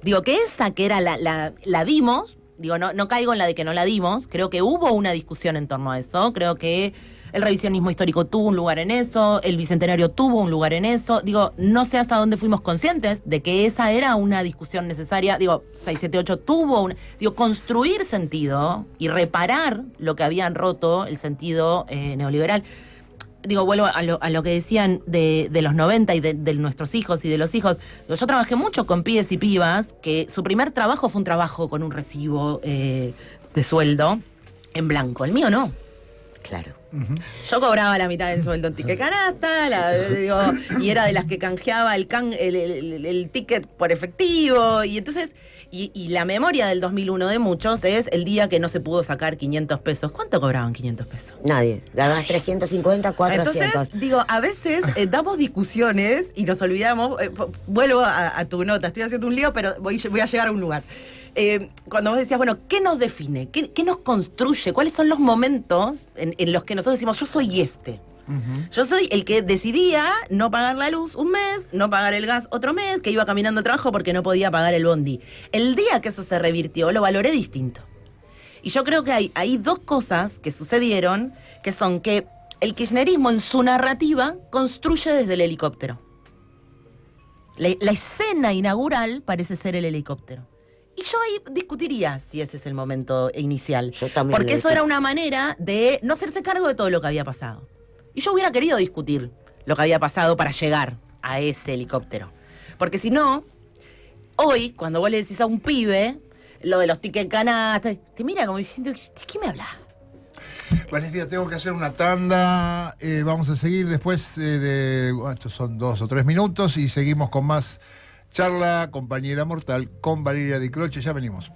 Digo, que esa que era la dimos. Digo, no caigo en la de que no la dimos. Creo que hubo una discusión en torno a eso. Creo que el revisionismo histórico tuvo un lugar en eso. El Bicentenario tuvo un lugar en eso. Digo, no sé hasta dónde fuimos conscientes de que esa era una discusión necesaria. Digo, 678 tuvo construir sentido y reparar lo que habían roto el sentido neoliberal. Digo, vuelvo a lo que decían de los 90 y de nuestros hijos y de los hijos. Digo, yo trabajé mucho con pibes y pibas que su primer trabajo fue un trabajo con un recibo de sueldo en blanco. El mío no. Claro. Yo cobraba la mitad del sueldo en ticket canasta, y era de las que canjeaba el ticket por efectivo. Y entonces, y la memoria del 2001 de muchos es el día que no se pudo sacar 500 pesos. ¿Cuánto cobraban 500 pesos? Nadie. Ganabas 350, 400. Entonces, digo, a veces damos discusiones y nos olvidamos. Vuelvo a tu nota, estoy haciendo un lío, pero voy a llegar a un lugar. Cuando vos decías, bueno, ¿qué nos define? ¿Qué nos construye? ¿Cuáles son los momentos en los que nosotros decimos, yo soy este? Yo soy el que decidía no pagar la luz un mes, no pagar el gas otro mes, que iba caminando al trabajo porque no podía pagar el bondi. El día que eso se revirtió, lo valoré distinto. Y yo creo que hay 2 cosas que sucedieron, que son que el kirchnerismo en su narrativa construye desde el helicóptero. La escena inaugural parece ser el helicóptero. Y yo ahí discutiría si ese es el momento inicial. Yo también. Porque eso era una manera de no hacerse cargo de todo lo que había pasado. Y yo hubiera querido discutir lo que había pasado para llegar a ese helicóptero. Porque si no, hoy, cuando vos le decís a un pibe, lo de los tickets canasta. Te mira como diciendo, ¿de qué me hablas? Valeria, tengo que hacer una tanda. Vamos a seguir después estos son 2 o 3 minutos y seguimos con más charla, compañera mortal, con Valeria Di Croce. Ya venimos.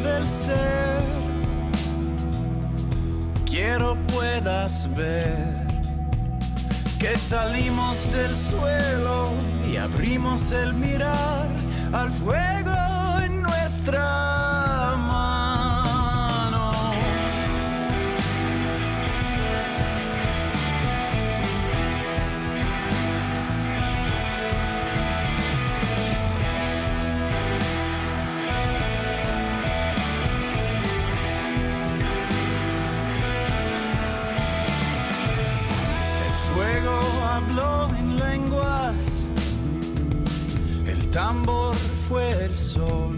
Del ser, quiero puedas ver que salimos del suelo y abrimos el mirar al fuego en nuestra mano. Habló en lenguas, el tambor fue el sol.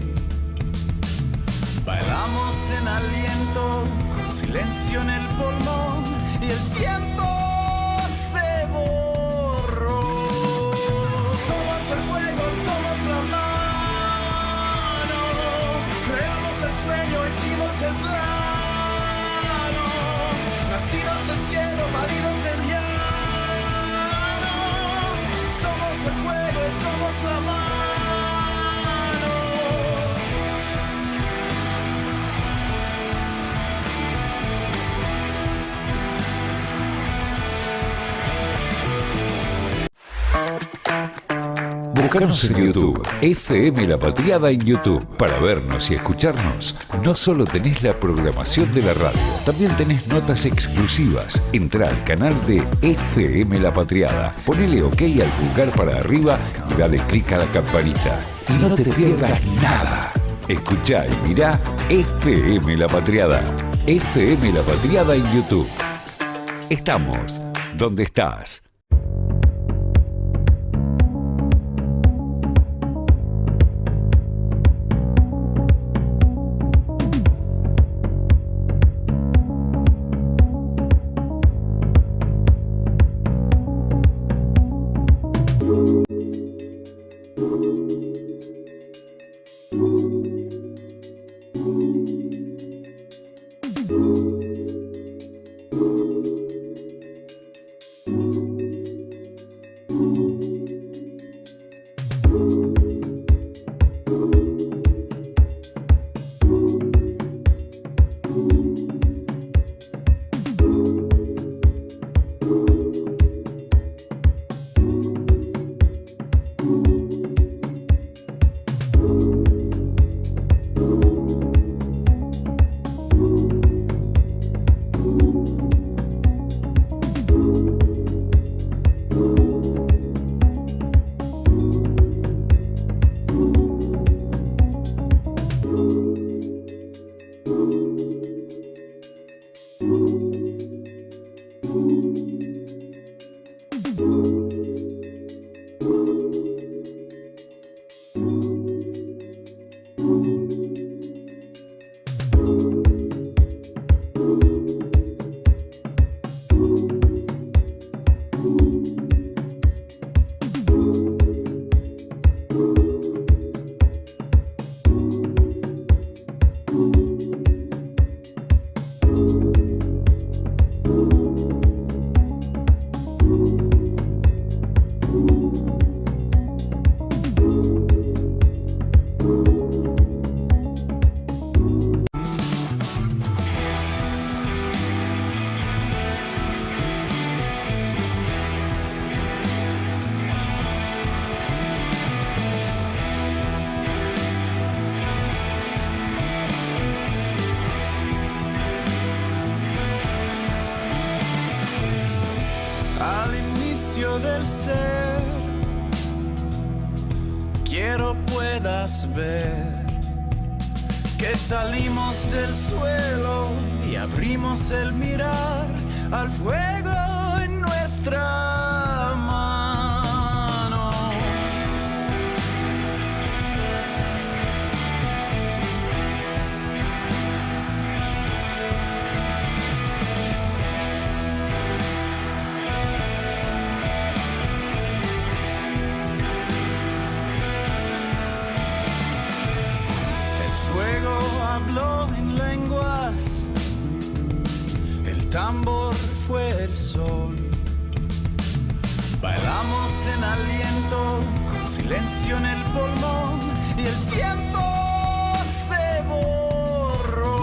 Bailamos en aliento, con silencio en el pulmón, y el tiempo se borró. Somos el fuego, somos la mano, creamos el sueño, hicimos el plano, nacidos del cielo, paridos del llano. Somos el fuego, somos la mano. Búscanos en YouTube, FM La Patriada en YouTube. Para vernos y escucharnos, no solo tenés la programación de la radio, también tenés notas exclusivas. Entrá al canal de FM La Patriada, ponele OK al pulgar para arriba y dale clic a la campanita. Y no te pierdas nada. Escuchá y mirá FM La Patriada. FM La Patriada en YouTube. Estamos donde estás. Al inicio del ser, quiero puedas ver que salimos del suelo y abrimos el mirar al fuego en nuestra mano. Habló en lenguas, el tambor fue el sol. Bailamos en aliento, con silencio en el pulmón, y el tiempo se borró.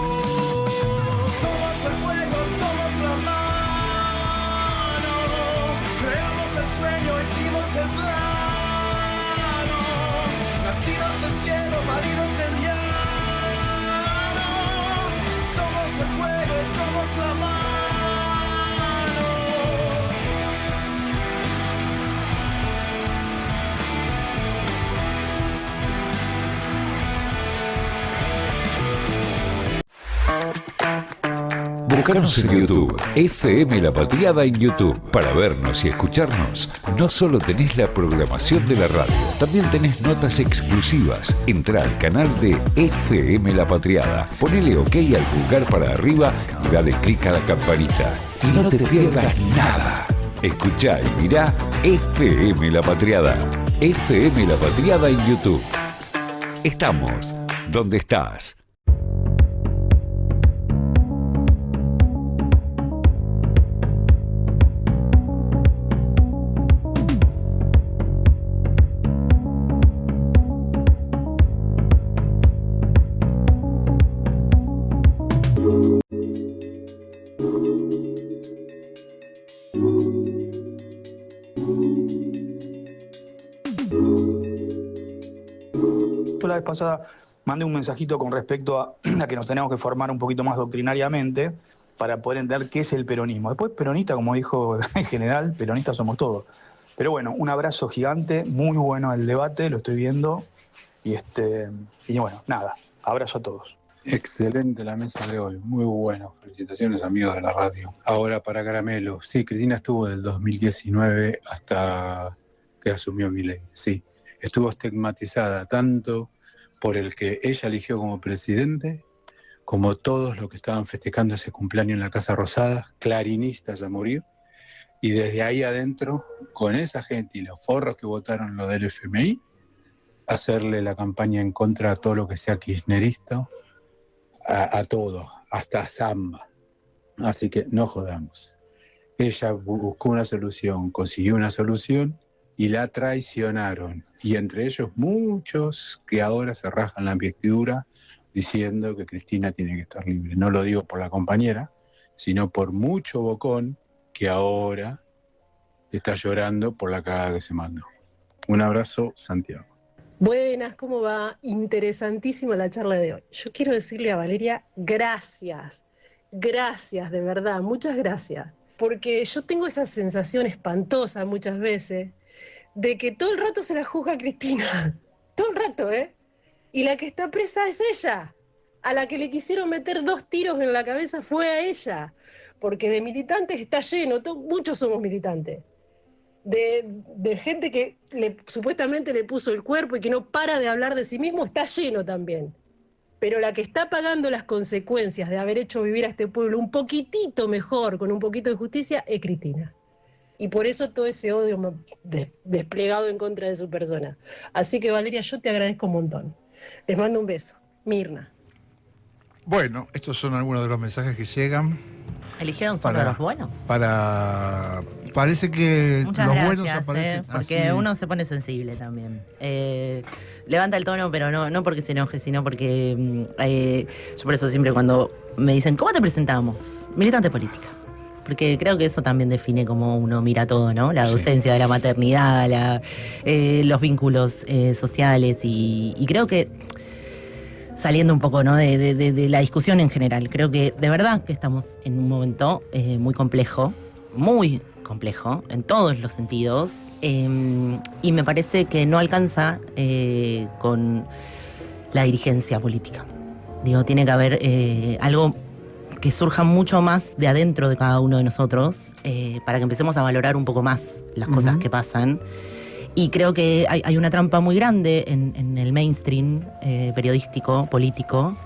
Somos el fuego, somos la mano, creamos el sueño, hicimos el plano, nacidos del cielo, paridos del llano. Somos el fuego, somos la mano. Búscanos en YouTube, FM La Patriada en YouTube. Para vernos y escucharnos, no solo tenés la programación de la radio, también tenés notas exclusivas. Entrá al canal de FM La Patriada, ponele OK al pulgar para arriba y dale clic a la campanita. Y no te pierdas nada. Escuchá y mirá FM La Patriada. FM La Patriada en YouTube. Estamos donde estás. La vez pasada mandé un mensajito con respecto a que nos tenemos que formar un poquito más doctrinariamente para poder entender qué es el peronismo. Después, peronista, como dijo en general, peronistas somos todos. Pero bueno, un abrazo gigante, muy bueno el debate, lo estoy viendo. Y bueno, nada, abrazo a todos. Excelente la mesa de hoy, muy bueno. Felicitaciones, amigos de la radio. Ahora para Caramelo. Sí, Cristina estuvo del 2019 hasta que asumió Milei. Sí, estuvo estigmatizada tanto por el que ella eligió como presidente, como todos los que estaban festejando ese cumpleaños en la Casa Rosada, clarinistas a morir, y desde ahí adentro, con esa gente y los forros que votaron lo del FMI, hacerle la campaña en contra a todo lo que sea kirchnerista, a todo, hasta Zamba. Así que no jodamos. Ella buscó una solución, consiguió una solución, y la traicionaron, y entre ellos muchos que ahora se rasgan la vestidura diciendo que Cristina tiene que estar libre. No lo digo por la compañera, sino por mucho bocón que ahora está llorando por la cagada que se mandó. Un abrazo, Santiago. Buenas, ¿cómo va? Interesantísima la charla de hoy. Yo quiero decirle a Valeria, gracias, de verdad, muchas gracias, porque yo tengo esa sensación espantosa muchas veces de que todo el rato se la juzga a Cristina, todo el rato, ¿eh? Y la que está presa es ella, a la que le quisieron meter 2 tiros en la cabeza fue a ella, porque de militantes está lleno, muchos somos militantes, de gente que supuestamente le puso el cuerpo y que no para de hablar de sí mismo, está lleno también. Pero la que está pagando las consecuencias de haber hecho vivir a este pueblo un poquitito mejor, con un poquito de justicia, es Cristina. Y por eso todo ese odio desplegado en contra de su persona. Así que, Valeria, yo te agradezco un montón. Les mando un beso. Mirna. Bueno, estos son algunos de los mensajes que llegan. Eligieron solo para- los buenos. Parece que Muchas los gracias, buenos aparecen porque así. uno se pone sensible también. Levanta el tono, pero no porque se enoje, sino porque yo por eso siempre cuando me dicen, ¿cómo te presentamos? Militante política. Porque creo que eso también define cómo uno mira todo, ¿no? La docencia de la maternidad, los vínculos sociales y creo que saliendo un poco, ¿no? de la discusión en general, creo que de verdad que estamos en un momento muy complejo en todos los sentidos, y me parece que no alcanza con la dirigencia política. Digo, tiene que haber algo que surja mucho más de adentro de cada uno de nosotros, para que empecemos a valorar un poco más las cosas que pasan. Y creo que hay una trampa muy grande en el mainstream periodístico, político,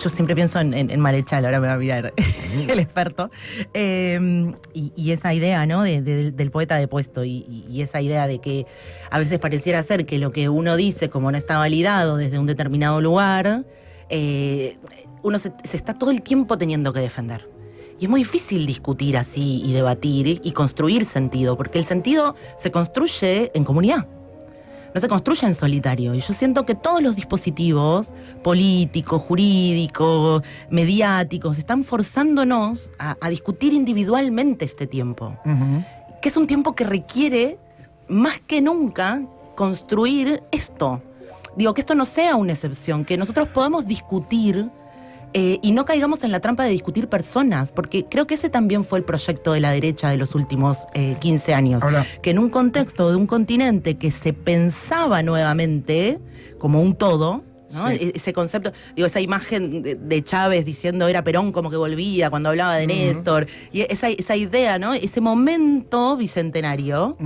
yo siempre pienso en Marechal, ahora me va a mirar el experto, y esa idea, ¿no? del poeta de puesto, y esa idea de que a veces pareciera ser que lo que uno dice, como no está validado desde un determinado lugar, uno se está todo el tiempo teniendo que defender. Y es muy difícil discutir así y debatir y construir sentido, porque el sentido se construye en comunidad. No se construye en solitario. Y yo siento que todos los dispositivos políticos, jurídicos, mediáticos, están forzándonos a discutir individualmente este tiempo. Que es un tiempo que requiere, más que nunca, construir esto. Digo, que esto no sea una excepción, que nosotros podamos discutir y no caigamos en la trampa de discutir personas, porque creo que ese también fue el proyecto de la derecha de los últimos 15 años. Ahora, que en un contexto de un continente que se pensaba nuevamente como un todo, ¿no? Sí. Ese concepto, digo, esa imagen de Chávez diciendo era Perón como que volvía cuando hablaba de Néstor, y esa idea, ¿no? Ese momento bicentenario,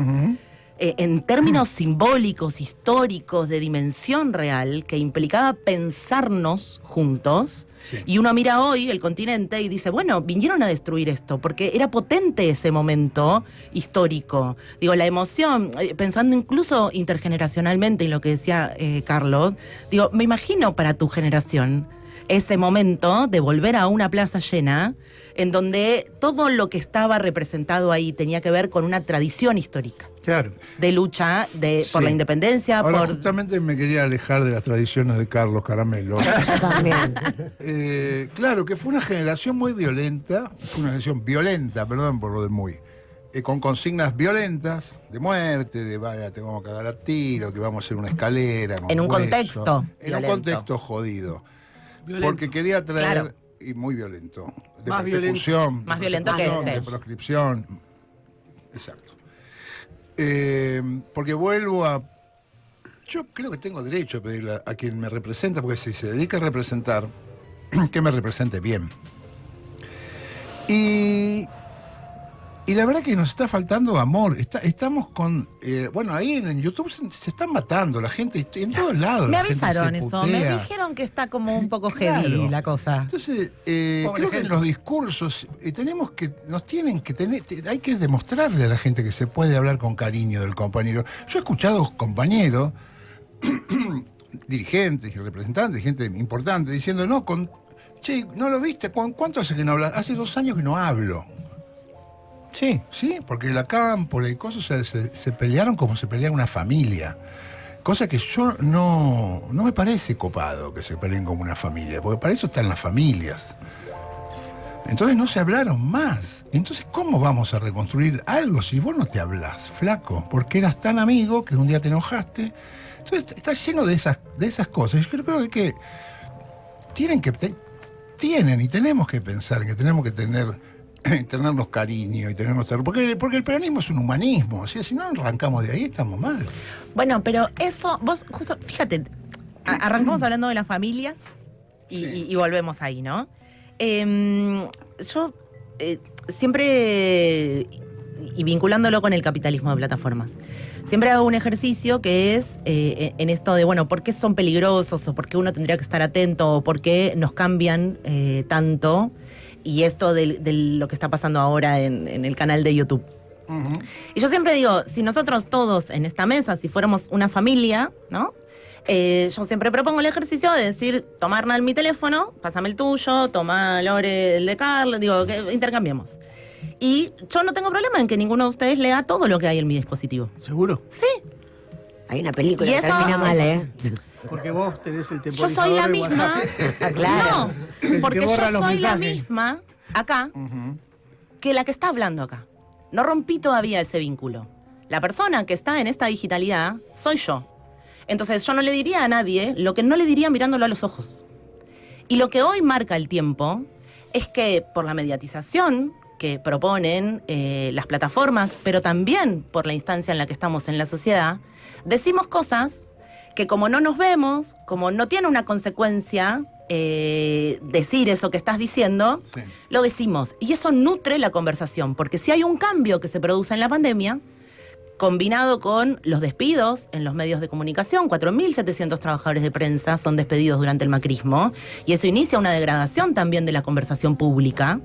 en términos simbólicos, históricos, de dimensión real, que implicaba pensarnos juntos. Sí. Y uno mira hoy el continente y dice, bueno, vinieron a destruir esto, porque era potente ese momento histórico. Digo, la emoción, pensando incluso intergeneracionalmente en lo que decía Carlos, digo, me imagino para tu generación ese momento de volver a una plaza llena, en donde todo lo que estaba representado ahí tenía que ver con una tradición histórica. Claro. De lucha por la independencia, Ahora, justamente me quería alejar de las tradiciones de Carlos Caramelo. También. Claro, que fue una generación muy violenta, perdón por lo de muy, con consignas violentas, de muerte, de vaya, te vamos a cagar a tiro, que vamos a hacer una escalera. En un hueso. contexto En violento. un contexto jodido. Violento. Porque quería traer, Claro. y muy violento, de Más persecución. Más de violento que persecución, este. De proscripción. Exacto. Porque vuelvo a... Yo creo que tengo derecho a pedirle a quien me representa, porque si se dedica a representar, que me represente bien. Y la verdad que nos está faltando amor. Estamos con... bueno, ahí en YouTube se están matando la gente, en todos lados. Me la gente avisaron se eso, me putea. dijeron que está como un poco heavy Claro. la cosa. Entonces, creo que en los discursos hay que demostrarle a la gente que se puede hablar con cariño del compañero. Yo he escuchado compañeros, dirigentes y representantes, gente importante, diciendo, che, ¿no lo viste? ¿Cuánto hace que no hablas? Hace 2 años que no hablo. Sí. Sí, porque la cámpora y cosas se pelearon como se pelea una familia. Cosa que yo no me parece copado que se peleen como una familia, porque para eso están las familias. Entonces no se hablaron más. Entonces, ¿cómo vamos a reconstruir algo si vos no te hablás, flaco? Porque eras tan amigo que un día te enojaste. Entonces está lleno de esas cosas. Yo creo que tienen y tenemos que pensar que tenemos que tenernos cariño y tenernos terror. Porque el peronismo es un humanismo. O sea, si no arrancamos de ahí, estamos mal. Bueno, pero eso, vos justo, fíjate, arrancamos hablando de las familias y volvemos ahí, ¿no? Yo siempre, y vinculándolo con el capitalismo de plataformas, siempre hago un ejercicio que es en esto de, bueno, ¿por qué son peligrosos? ¿O por qué uno tendría que estar atento? ¿O por qué nos cambian tanto? Y esto de lo que está pasando ahora en el canal de YouTube. Y yo siempre digo, si nosotros todos en esta mesa, si fuéramos una familia, ¿no? Yo siempre propongo el ejercicio de decir, tomar mi teléfono, pásame el tuyo, toma Lore el de Carlos, digo, que intercambiemos. Y yo no tengo problema en que ninguno de ustedes lea todo lo que hay en mi dispositivo. ¿Seguro? Sí. Hay una película Y que eso- termina mal, ¿eh? Porque vos tenés el Yo temporizador soy la de misma. WhatsApp. Claro. No, El porque que yo borra soy los la mensajes. misma acá que la que está hablando acá. No rompí todavía ese vínculo. La persona que está en esta digitalidad soy yo. Entonces yo no le diría a nadie lo que no le diría mirándolo a los ojos. Y lo que hoy marca el tiempo es que por la mediatización que proponen las plataformas, pero también por la instancia en la que estamos en la sociedad, decimos cosas que como no nos vemos, como no tiene una consecuencia decir eso que estás diciendo, Sí. lo decimos. Y eso nutre la conversación, porque si hay un cambio que se produce en la pandemia, combinado con los despidos en los medios de comunicación, 4.700 trabajadores de prensa son despedidos durante el macrismo, y eso inicia una degradación también de la conversación pública,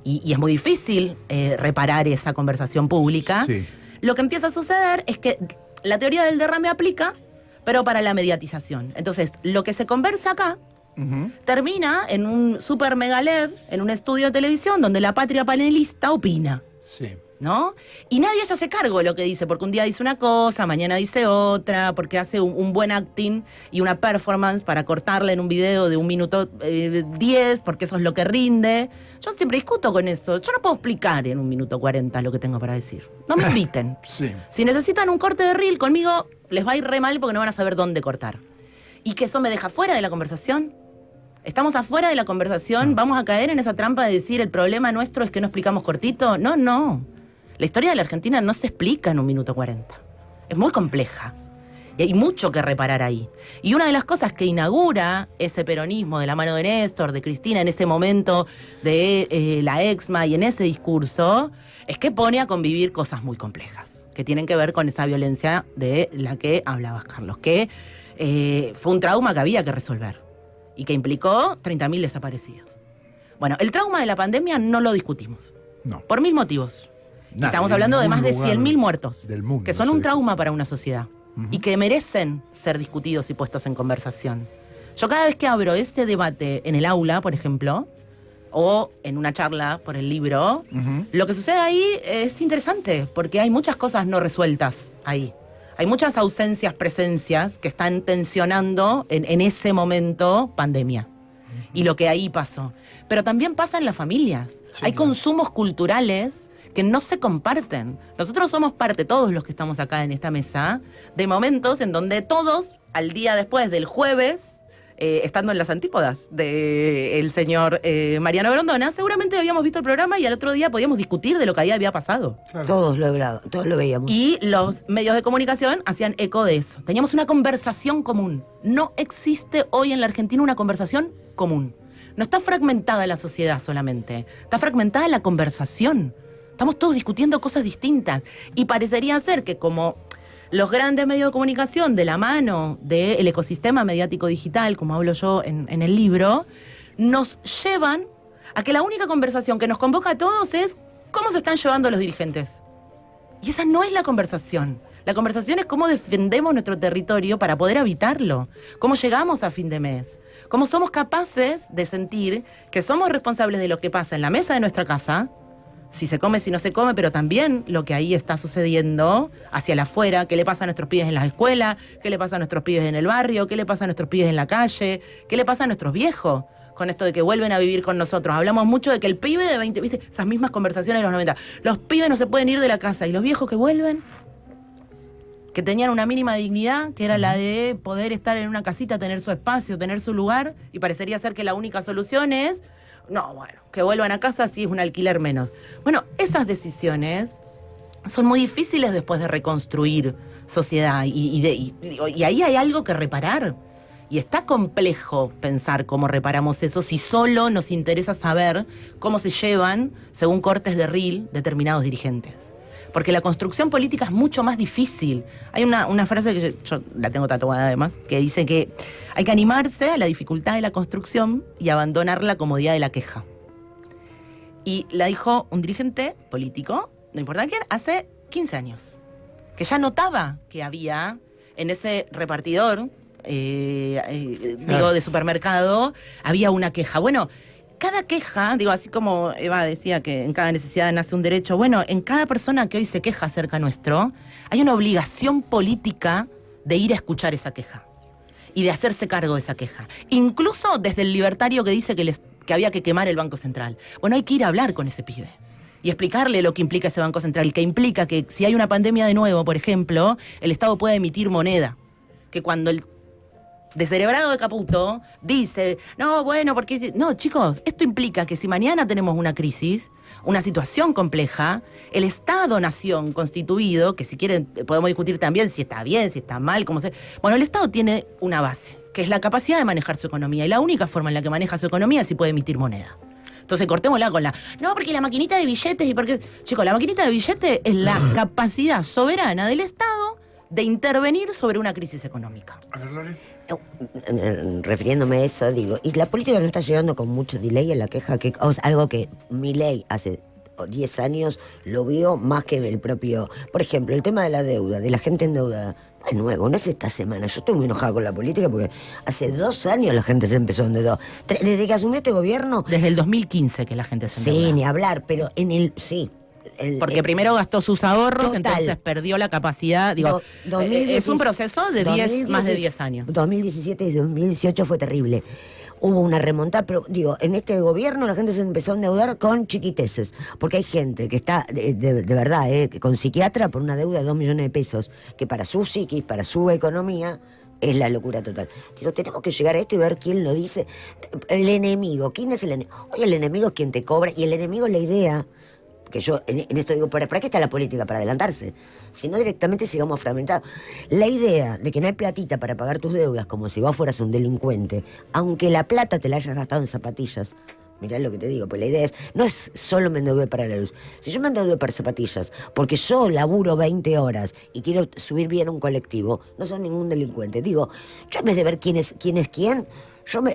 y es muy difícil reparar esa conversación pública. Sí. Lo que empieza a suceder es que la teoría del derrame aplica, pero para la mediatización. Entonces, lo que se conversa acá termina en un super mega LED, en un estudio de televisión, donde la patria panelista opina. Sí. ¿No? Y nadie se hace cargo de lo que dice, porque un día dice una cosa, mañana dice otra, porque hace un buen acting y una performance para cortarle en un video de 1 minuto 10, porque eso es lo que rinde. Yo siempre discuto con eso. Yo no puedo explicar en 1 minuto 40 lo que tengo para decir. No me inviten. Sí. Si necesitan un corte de reel conmigo, les va a ir re mal porque no van a saber dónde cortar. Y que eso me deja fuera de la conversación. Estamos afuera de la conversación, vamos a caer en esa trampa de decir el problema nuestro es que no explicamos cortito. No, no. La historia de la Argentina no se explica en 1 minuto 40. Es muy compleja. Y hay mucho que reparar ahí. Y una de las cosas que inaugura ese peronismo de la mano de Néstor, de Cristina, en ese momento de la Exma y en ese discurso, es que pone a convivir cosas muy complejas, que tienen que ver con esa violencia de la que hablabas, Carlos, que fue un trauma que había que resolver y que implicó 30.000 desaparecidos. Bueno, el trauma de la pandemia no lo discutimos. No. Por mil motivos. Nadie, Estamos hablando de en más de ningún 100.000 lugar muertos, del mundo que son se un discute. trauma para una sociedad y que merecen ser discutidos y puestos en conversación. Yo cada vez que abro ese debate en el aula, por ejemplo, o en una charla por el libro, lo que sucede ahí es interesante, porque hay muchas cosas no resueltas ahí. Hay muchas ausencias, presencias que están tensionando en ese momento pandemia. Y lo que ahí pasó. Pero también pasa en las familias. Hay consumos culturales que no se comparten. Nosotros somos parte, todos los que estamos acá en esta mesa, de momentos en donde todos, al día después del jueves, estando en las antípodas del señor Mariano Grondona, seguramente habíamos visto el programa y al otro día podíamos discutir de lo que ahí había pasado. Todos lo veíamos. Y los medios de comunicación hacían eco de eso. Teníamos una conversación común. No existe hoy en la Argentina una conversación común. No está fragmentada la sociedad solamente, está fragmentada la conversación. Estamos todos discutiendo cosas distintas. Y parecería ser que como los grandes medios de comunicación, de la mano del ecosistema mediático digital, como hablo yo en el libro, nos llevan a que la única conversación que nos convoca a todos es cómo se están llevando los dirigentes. Y esa no es la conversación. La conversación es cómo defendemos nuestro territorio para poder habitarlo, cómo llegamos a fin de mes, cómo somos capaces de sentir que somos responsables de lo que pasa en la mesa de nuestra casa, si se come, si no se come, pero también lo que ahí está sucediendo hacia el afuera, qué le pasa a nuestros pibes en las escuelas, qué le pasa a nuestros pibes en el barrio, qué le pasa a nuestros pibes en la calle, qué le pasa a nuestros viejos con esto de que vuelven a vivir con nosotros. Hablamos mucho de que el pibe de 20, ¿viste? Esas mismas conversaciones de los 90, los pibes no se pueden ir de la casa y los viejos que vuelven, que tenían una mínima dignidad, que era la de poder estar en una casita, tener su espacio, tener su lugar, y parecería ser que la única solución es, no, bueno, que vuelvan a casa si es un alquiler menos. Bueno, esas decisiones son muy difíciles después de reconstruir sociedad, y ahí hay algo que reparar. Y está complejo pensar cómo reparamos eso si solo nos interesa saber cómo se llevan, según cortes de reel, determinados dirigentes. Porque la construcción política es mucho más difícil. Hay una frase que yo la tengo tatuada además, que dice que hay que animarse a la dificultad de la construcción y abandonar la comodidad de la queja. Y la dijo un dirigente político, no importa quién, hace 15 años. Que ya notaba que había en ese repartidor de supermercado, había una queja. Bueno, cada queja, así como Eva decía que en cada necesidad nace un derecho, bueno, en cada persona que hoy se queja acerca nuestro, hay una obligación política de ir a escuchar esa queja y de hacerse cargo de esa queja. Incluso desde el libertario que dice que había que quemar el Banco Central. Bueno, hay que ir a hablar con ese pibe y explicarle lo que implica ese Banco Central, que implica que si hay una pandemia de nuevo, por ejemplo, el Estado puede emitir moneda. Que cuando el descerebrado de Caputo dice, no, bueno, porque... No, chicos, esto implica que si mañana tenemos una crisis, una situación compleja, el Estado-nación constituido, que si quieren podemos discutir también si está bien, si está mal, cómo se... Bueno, el Estado tiene una base, que es la capacidad de manejar su economía, y la única forma en la que maneja su economía es si puede emitir moneda. Entonces cortémosla con no, porque la maquinita de billetes y porque... Chicos, la maquinita de billetes es la capacidad soberana del Estado de intervenir sobre una crisis económica. A ver, Lore. Refiriéndome a eso, digo, y la política no está llegando con mucho delay en la queja, algo que Milei hace 10 años lo vio más que el propio... Por ejemplo, el tema de la deuda, de la gente endeudada, no es nuevo, no es esta semana. Yo estoy muy enojada con la política porque hace 2 años la gente se empezó a endeudar. Desde que asumió este gobierno... Desde el 2015 que la gente se endeuda. Sí, ni hablar, pero sí... Porque primero gastó sus ahorros, total. Entonces perdió la capacidad. Es un proceso de más de 10 años. 2017 y 2018 fue terrible. Hubo una remontada, pero en este gobierno la gente se empezó a endeudar con chiquiteces. Porque hay gente que está, de verdad, con psiquiatra por una deuda de 2 millones de pesos, que para su psiquis, para su economía... Es la locura total. Tenemos que llegar a esto y ver quién lo dice. El enemigo. ¿Quién es el enemigo? Hoy el enemigo es quien te cobra y el enemigo es la idea. Que yo en esto digo, ¿para qué está la política? Para adelantarse. Si no, directamente sigamos fragmentados. La idea de que no hay platita para pagar tus deudas, como si vos fueras un delincuente, aunque la plata te la hayas gastado en zapatillas. Mirá lo que te digo, pues la idea no es solo me endeudé para la luz. Si yo me endeudé para zapatillas, porque yo laburo 20 horas y quiero subir bien a un colectivo, no soy ningún delincuente. Digo, yo en vez de ver quién es quién,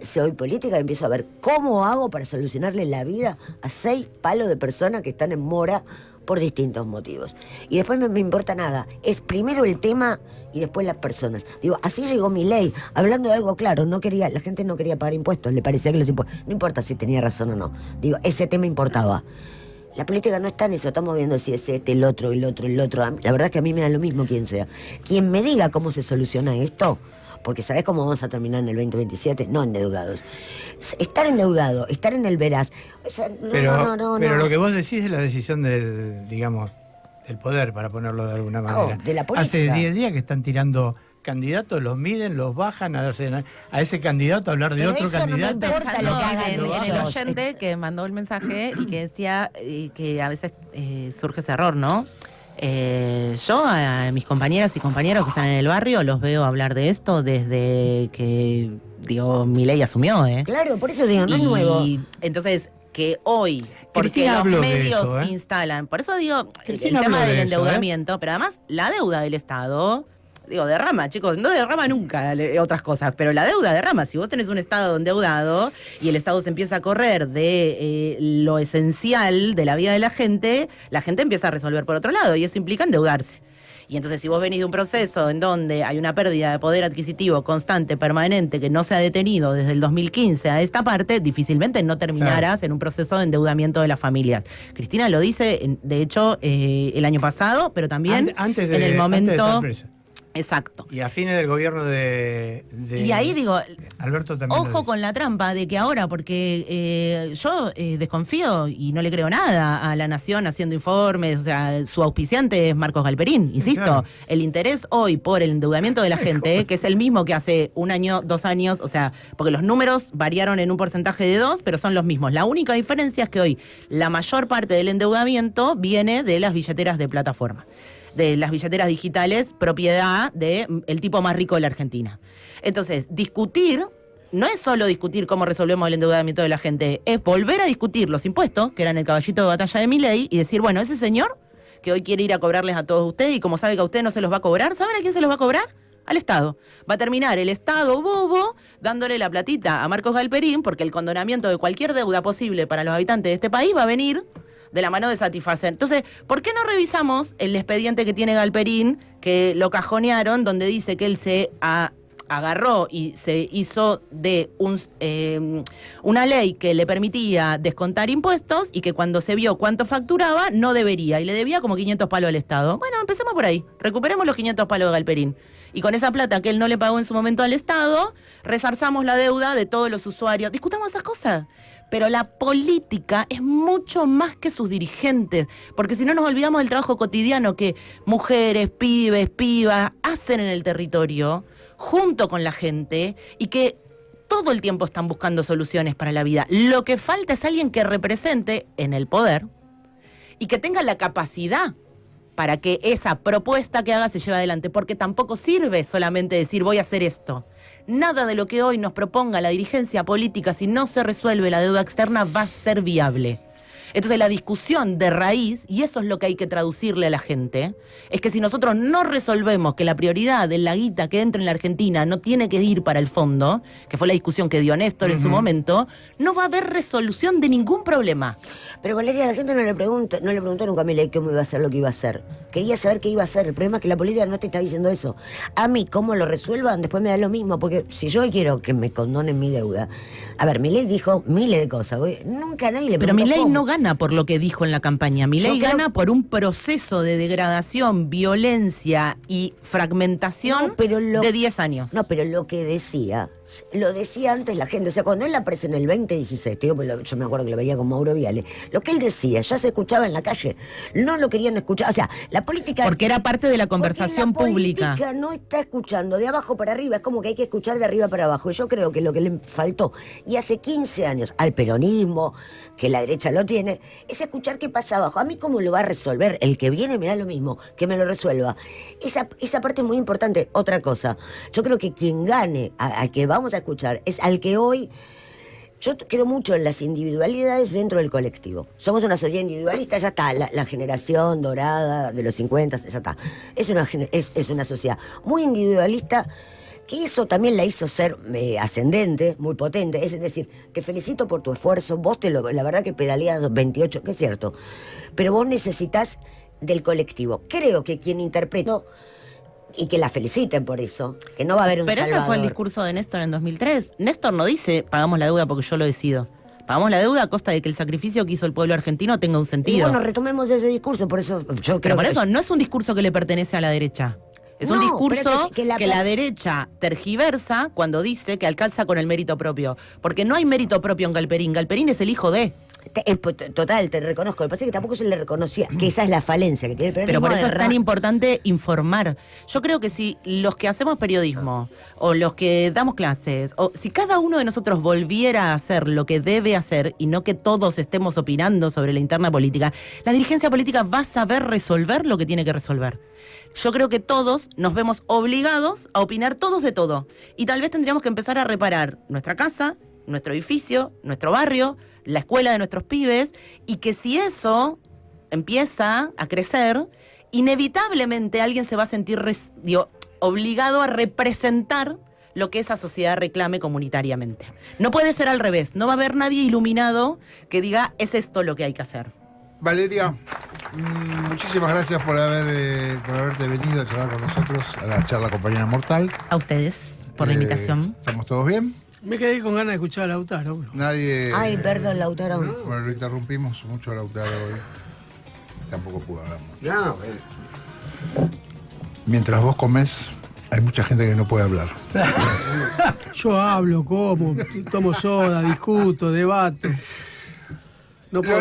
si hoy política empiezo a ver cómo hago para solucionarle la vida a 6 palos de personas que están en mora por distintos motivos. Y después no me importa nada. Es primero el tema y después las personas. Así llegó Milei, hablando de algo claro. La gente no quería pagar impuestos, le parecía que los impuestos... No importa si tenía razón o no. Ese tema importaba. La política no está en eso, estamos viendo si es el otro. La verdad es que a mí me da lo mismo quién sea. Quien me diga cómo se soluciona esto... Porque ¿sabés cómo vamos a terminar en el 2027? No endeudados. Estar endeudado, estar en el veraz. Pero lo que vos decís es la decisión del poder, para ponerlo de alguna manera. De la política. Hace 10 días que están tirando candidatos, los miden, los bajan, hacen a ese candidato hablar de otro candidato. No me importa lo que hagan en el oyente que mandó el mensaje y que decía que a veces surge ese error, ¿no? Yo a mis compañeras y compañeros que están en el barrio los veo hablar de esto desde que Milei asumió, Claro, por eso digo, no es nuevo. Entonces, que hoy, porque Cristina los medios de eso, instalan, por eso digo, Cristina el tema habló del de eso, endeudamiento, pero además la deuda del Estado... derrama, chicos, no derrama nunca otras cosas, pero la deuda derrama. Si vos tenés un Estado endeudado y el Estado se empieza a correr de lo esencial de la vida de la gente empieza a resolver por otro lado y eso implica endeudarse. Y entonces si vos venís de un proceso en donde hay una pérdida de poder adquisitivo constante, permanente, que no se ha detenido desde el 2015 a esta parte, difícilmente no terminarás en un proceso de endeudamiento de las familias. Cristina lo dice, de hecho, el año pasado, pero también antes en el momento... Exacto. Y a fines del gobierno de y ahí digo, Alberto también. Ojo con la trampa de que ahora, porque yo desconfío y no le creo nada a La Nación haciendo informes, o sea, su auspiciante es Marcos Galperín, insisto, claro. El interés hoy por el endeudamiento de la gente, que es el mismo que hace 1 año, 2 años, o sea, porque los números variaron en un porcentaje de 2, pero son los mismos. La única diferencia es que hoy la mayor parte del endeudamiento viene de las billeteras de plataforma, de las billeteras digitales, propiedad del tipo más rico de la Argentina. Entonces, discutir no es solo discutir cómo resolvemos el endeudamiento de la gente, es volver a discutir los impuestos, que eran el caballito de batalla de Milei, y decir, bueno, ese señor que hoy quiere ir a cobrarles a todos ustedes, y como sabe que a usted no se los va a cobrar, ¿saben a quién se los va a cobrar? Al Estado. Va a terminar el Estado bobo dándole la platita a Marcos Galperín, porque el condonamiento de cualquier deuda posible para los habitantes de este país va a venir de la mano de satisfacer. Entonces, ¿por qué no revisamos el expediente que tiene Galperín, que lo cajonearon, donde dice que él se agarró y se hizo de una ley que le permitía descontar impuestos y que cuando se vio cuánto facturaba no debería y le debía como 500 palos al Estado. Bueno, empecemos por ahí, recuperemos los 500 palos de Galperín y con esa plata que él no le pagó en su momento al Estado, resarzamos la deuda de todos los usuarios. Discutamos esas cosas. Pero la política es mucho más que sus dirigentes, porque si no nos olvidamos del trabajo cotidiano que mujeres, pibes, pibas hacen en el territorio, junto con la gente, y que todo el tiempo están buscando soluciones para la vida. Lo que falta es alguien que represente en el poder y que tenga la capacidad para que esa propuesta que haga se lleve adelante, porque tampoco sirve solamente decir voy a hacer esto. Nada de lo que hoy nos proponga la dirigencia política, si no se resuelve la deuda externa, va a ser viable. Entonces la discusión de raíz, y eso es lo que hay que traducirle a la gente, es que si nosotros no resolvemos que la prioridad de la guita que entra en la Argentina no tiene que ir para el fondo, que fue la discusión que dio Néstor en su momento, no va a haber resolución de ningún problema. Pero Valeria, la gente no le preguntó nunca a Milei cómo iba a hacer lo que iba a hacer. Quería saber qué iba a hacer. El problema es que la política no te está diciendo eso. A mí, cómo lo resuelvan, después me da lo mismo, porque si yo quiero que me condonen mi deuda. A ver, Milei dijo miles de cosas. Nunca nadie le preguntó. Pero Milei cómo. no gana por lo que dijo en la campaña. Milei gana por un proceso de degradación, violencia y fragmentación de 10 años. No, pero lo que decía, lo decía antes la gente. O sea, cuando él aparece en el 2016, yo me acuerdo que lo veía con Mauro Viale, lo que él decía ya se escuchaba en la calle. No lo querían escuchar. O sea, la política... Porque era parte de la conversación pública. La política no está escuchando de abajo para arriba. Es como que hay que escuchar de arriba para abajo. Y yo creo que lo que le faltó, y hace 15 años, al peronismo, que la derecha lo tiene, es escuchar qué pasa abajo. A mí cómo lo va a resolver. El que viene me da lo mismo, que me lo resuelva. Esa parte es muy importante. Otra cosa, yo creo que quien gane, al que vamos a escuchar, es al que hoy... Yo creo mucho en las individualidades dentro del colectivo. Somos una sociedad individualista, ya está, la generación dorada de los 50, ya está. Es una sociedad muy individualista, que eso también la hizo ser ascendente, muy potente. Es decir, que felicito por tu esfuerzo, la verdad que pedaleas 28, que es cierto, pero vos necesitas del colectivo. Creo que quien interpretó, y que la feliciten por eso, que no va a haber un Pero salvador. ese fue el discurso de Néstor en 2003. Néstor no dice, pagamos la deuda porque yo lo decido. Pagamos la deuda a costa de que el sacrificio que hizo el pueblo argentino tenga un sentido. Y bueno, retomemos ese discurso, por eso yo creo Pero por que... eso no es un discurso que le pertenece a la derecha. Es un discurso que la derecha tergiversa cuando dice que alcanza con el mérito propio. Porque no hay mérito propio en Galperín. Galperín es el hijo de... Total, te reconozco. Lo que pasa es que tampoco se le reconocía, que esa es la falencia que tiene el Pero periodismo. por eso es tan importante informar. Yo creo que si los que hacemos periodismo, o los que damos clases, o si cada uno de nosotros volviera a hacer lo que debe hacer, y no que todos estemos opinando sobre la interna política, la dirigencia política va a saber resolver lo que tiene que resolver. Yo creo que todos nos vemos obligados a opinar todos de todo. Y tal vez tendríamos que empezar a reparar nuestra casa, nuestro edificio, nuestro barrio, la escuela de nuestros pibes, y que si eso empieza a crecer, inevitablemente alguien se va a sentir obligado a representar lo que esa sociedad reclame comunitariamente. No puede ser al revés, no va a haber nadie iluminado que diga es esto lo que hay que hacer. Valeria, muchísimas gracias por haberte venido a charlar con nosotros a la charla Compañera Mortal. A ustedes por la invitación. ¿Estamos todos bien? Me quedé con ganas de escuchar a Lautaro. Nadie... Ay, perdón, Lautaro. Bueno, lo interrumpimos mucho a Lautaro hoy. Tampoco pudo hablar mucho. No, Mientras vos comés, hay mucha gente que no puede hablar. Yo hablo, como, tomo soda, discuto, debato. No puedo